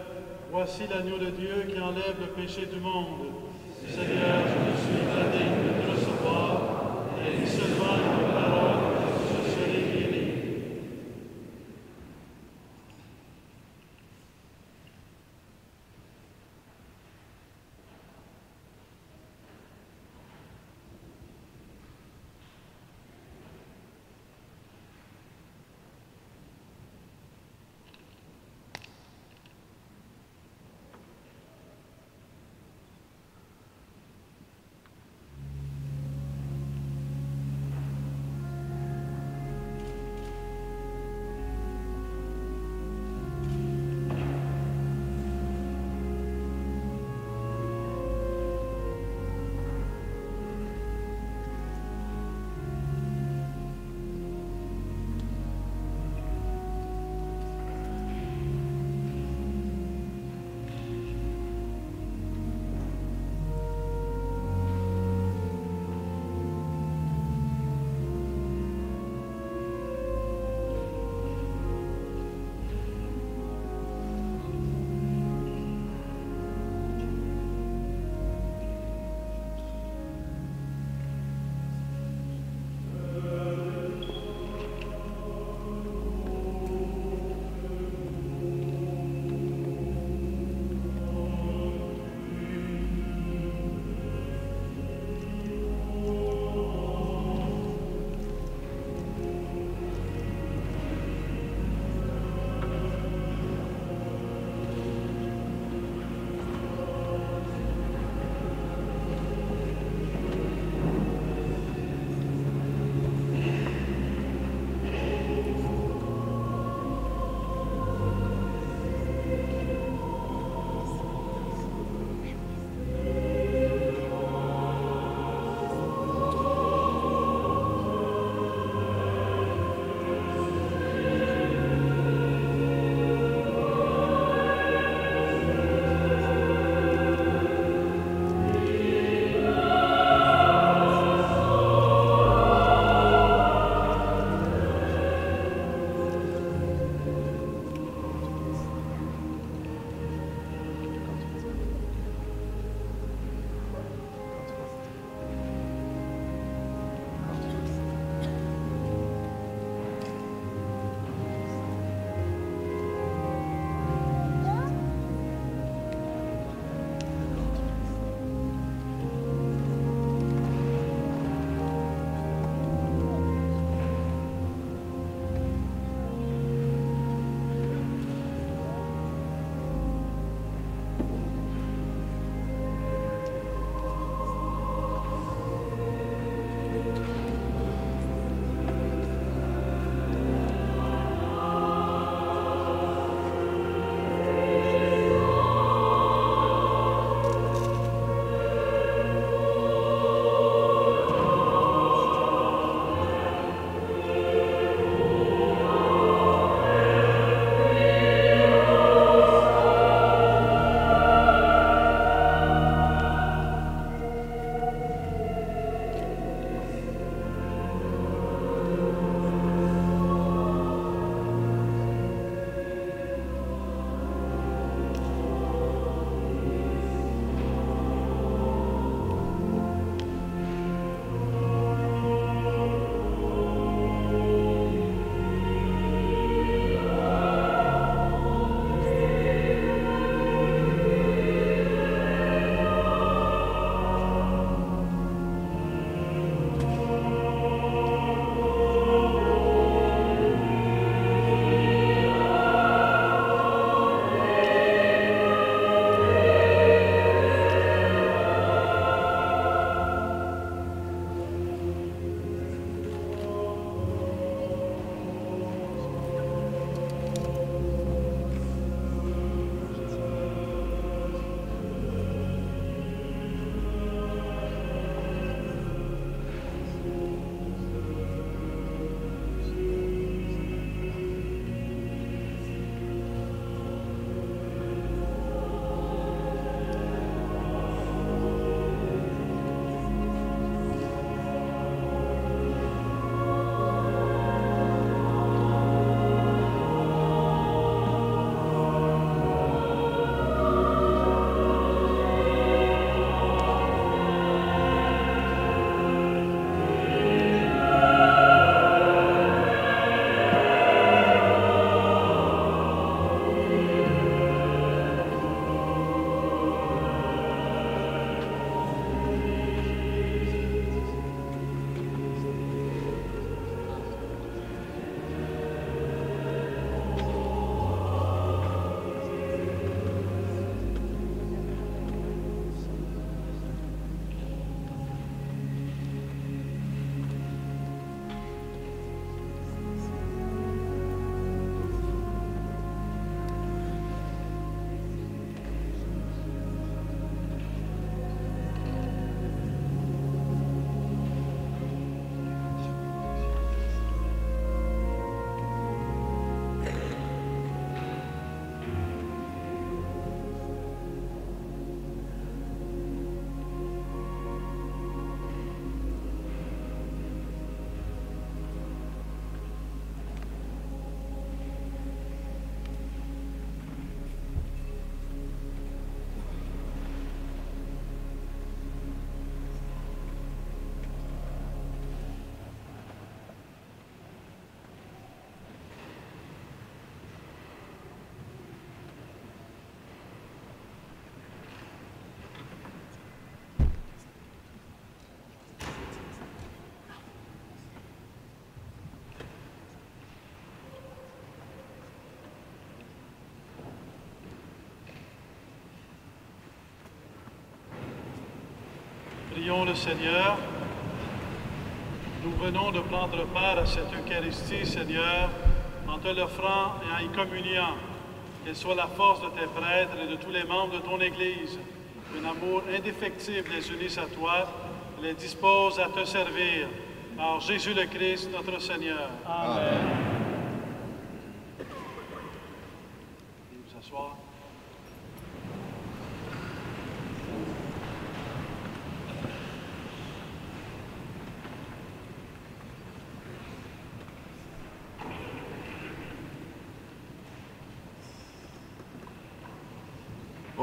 Voici l'agneau de Dieu qui enlève le péché du monde. Seigneur, je suis indigne de te recevoir, et dis seulement une parole, je serai guéri. Prions le Seigneur. Nous venons de prendre part à cette Eucharistie, Seigneur, en te l'offrant et en y communiant. Qu'elle soit la force de tes prêtres et de tous les membres de ton Église. Un amour indéfectible les unisse à toi et les dispose à te servir. Par Jésus le Christ, notre Seigneur. Amen. Veuillez vous asseoir.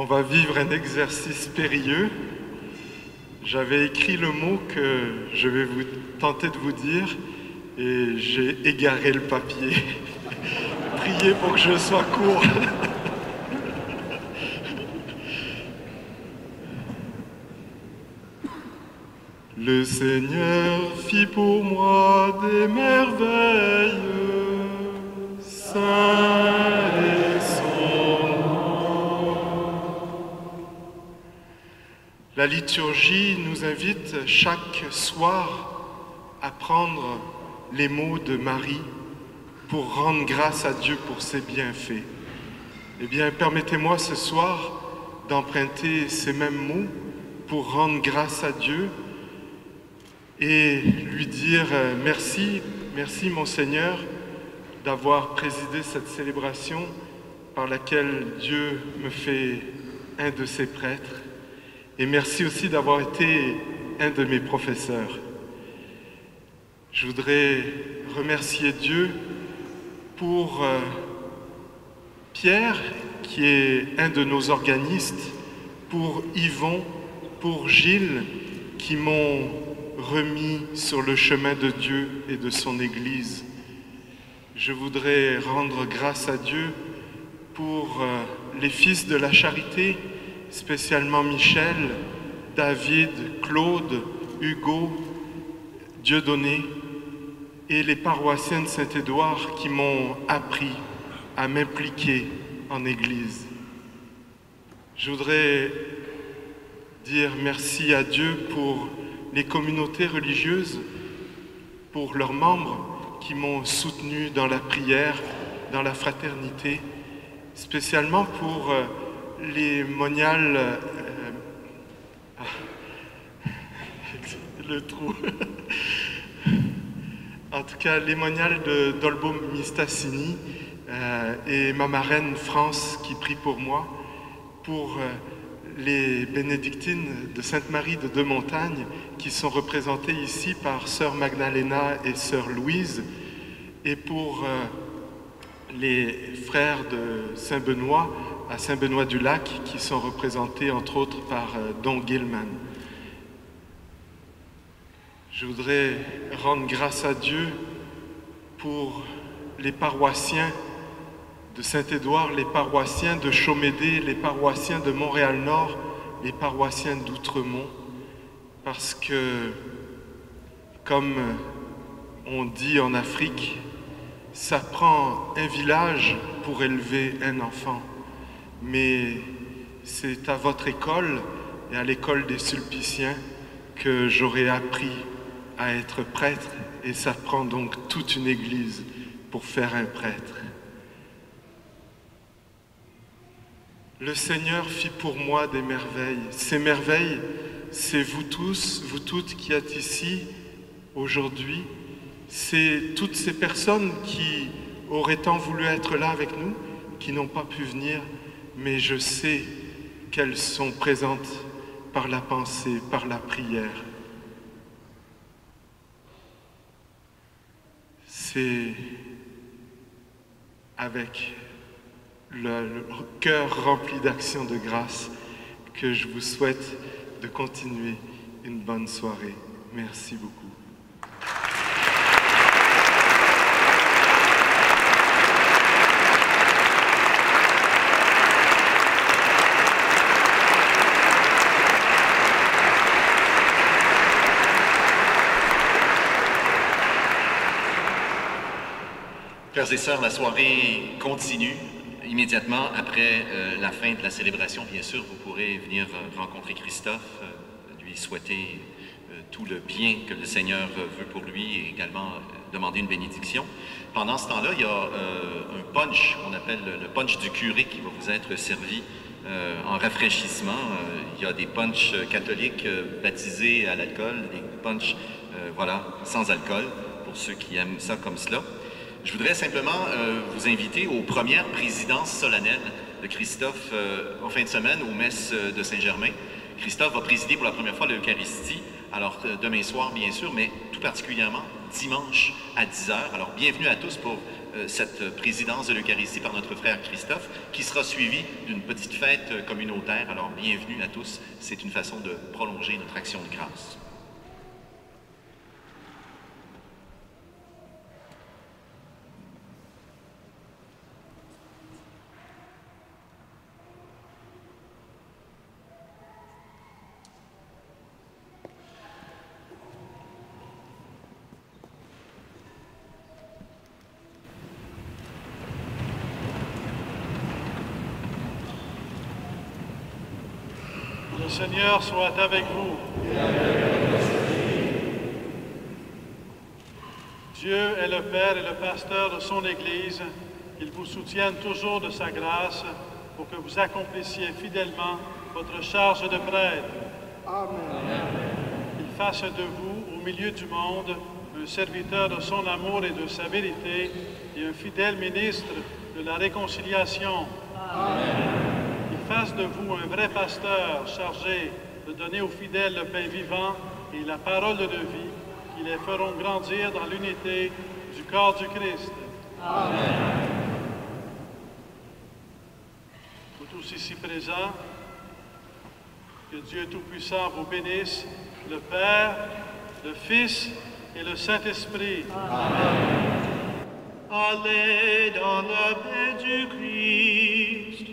On va vivre un exercice périlleux. J'avais écrit le mot que je vais vous tenter de vous dire et j'ai égaré le papier. Priez pour que je sois court. Le Seigneur fit pour moi des merveilles, saint est son nom. La liturgie nous invite chaque soir à prendre les mots de Marie pour rendre grâce à Dieu pour ses bienfaits. Eh bien, permettez-moi ce soir d'emprunter ces mêmes mots pour rendre grâce à Dieu et lui dire merci, merci mon Seigneur d'avoir présidé cette célébration par laquelle Dieu me fait un de ses prêtres. Et merci aussi d'avoir été un de mes professeurs. Je voudrais remercier Dieu pour Pierre, qui est un de nos organistes, pour Yvon, pour Gilles, qui m'ont remis sur le chemin de Dieu et de son Église. Je voudrais rendre grâce à Dieu pour les fils de la charité, spécialement Michel, David, Claude, Hugo, Dieudonné et les paroissiens de Saint-Édouard qui m'ont appris à m'impliquer en Église. Je voudrais dire merci à Dieu pour les communautés religieuses, pour leurs membres qui m'ont soutenu dans la prière, dans la fraternité, spécialement pour les moniales, le trou, en tout cas les moniales d'Olbo Mistassini et ma marraine France qui prie pour moi, pour les bénédictines de Sainte-Marie de Deux-Montagnes qui sont représentées ici par Sœur Magdalena et Sœur Louise, et pour les frères de Saint-Benoît à Saint-Benoît-du-Lac qui sont représentés entre autres par Don Gilman. Je voudrais rendre grâce à Dieu pour les paroissiens de Saint-Édouard, les paroissiens de Chaumédé, les paroissiens de Montréal-Nord, les paroissiens d'Outremont, parce que, comme on dit en Afrique, ça prend un village pour élever un enfant, mais c'est à votre école et à l'école des Sulpiciens que j'aurai appris à être prêtre, et ça prend donc toute une église pour faire un prêtre. Le Seigneur fit pour moi des merveilles. Ces merveilles, c'est vous tous, vous toutes qui êtes ici aujourd'hui. C'est toutes ces personnes qui auraient tant voulu être là avec nous, qui n'ont pas pu venir, mais je sais qu'elles sont présentes par la pensée, par la prière. C'est avec le cœur rempli d'action de grâce que je vous souhaite de continuer une bonne soirée. Merci beaucoup. Frères et sœurs, la soirée continue. Immédiatement après la fin de la célébration, bien sûr, vous pourrez venir rencontrer Christophe. Lui souhaiter tout le bien que le Seigneur veut pour lui et également demander une bénédiction. Pendant ce temps-là, il y a un punch qu'on appelle le punch du curé qui va vous être servi en rafraîchissement. Il y a des punchs catholiques baptisés à l'alcool, des punchs voilà, sans alcool, pour ceux qui aiment ça comme cela. Je voudrais simplement vous inviter aux premières présidences solennelles de Christophe en fin de semaine aux messes de Saint-Germain. Christophe va présider pour la première fois l'Eucharistie, alors demain soir bien sûr, mais tout particulièrement dimanche à 10h. Alors bienvenue à tous pour cette présidence de l'Eucharistie par notre frère Christophe, qui sera suivie d'une petite fête communautaire. Alors bienvenue à tous, c'est une façon de prolonger notre action de grâce. Le Seigneur soit avec vous. Dieu est le Père et le Pasteur de son Église. Il vous soutienne toujours de sa grâce pour que vous accomplissiez fidèlement votre charge de prêtre. Amen. Il fasse de vous, au milieu du monde, un serviteur de son amour et de sa vérité et un fidèle ministre de la réconciliation. Amen. Fasse de vous un vrai pasteur chargé de donner aux fidèles le pain vivant et la parole de vie qui les feront grandir dans l'unité du corps du Christ. Amen. Vous tous ici présents, que Dieu Tout-Puissant vous bénisse, le Père, le Fils et le Saint-Esprit. Amen. Allez dans la paix du Christ.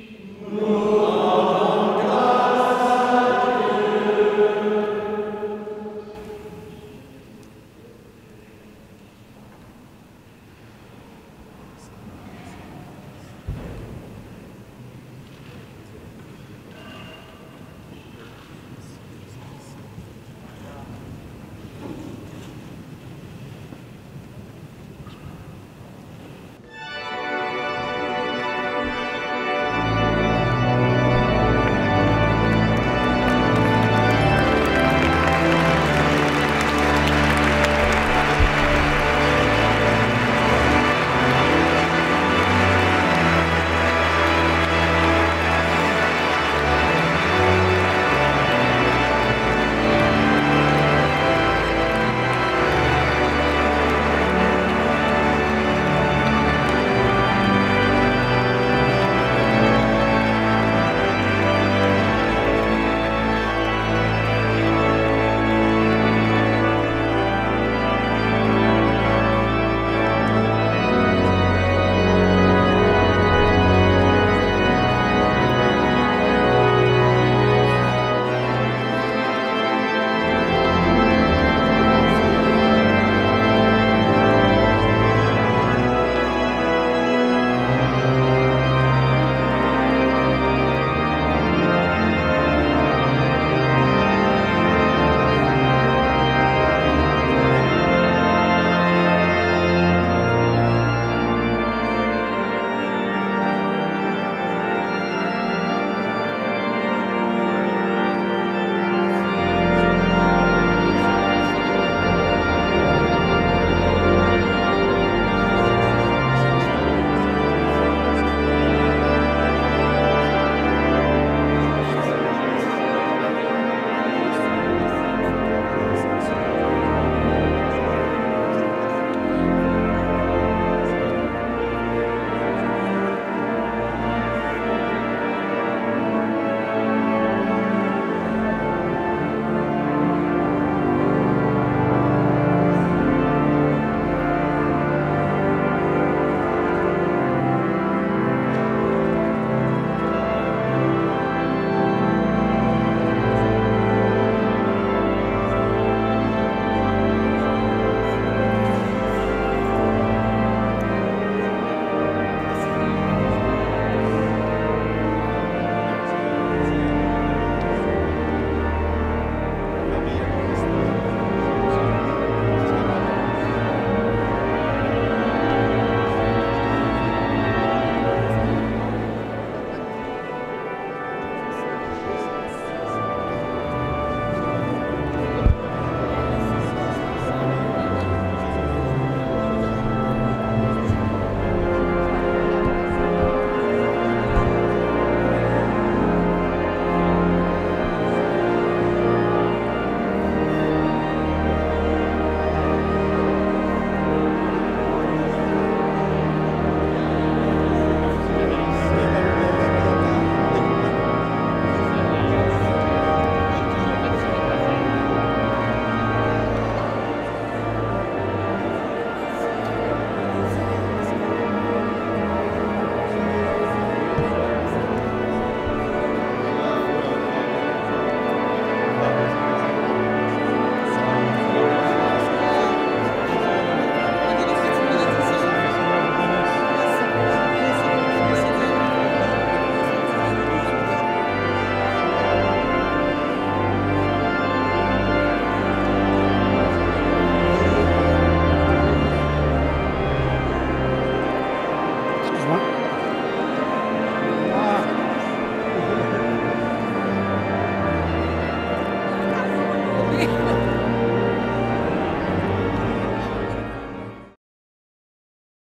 Oui.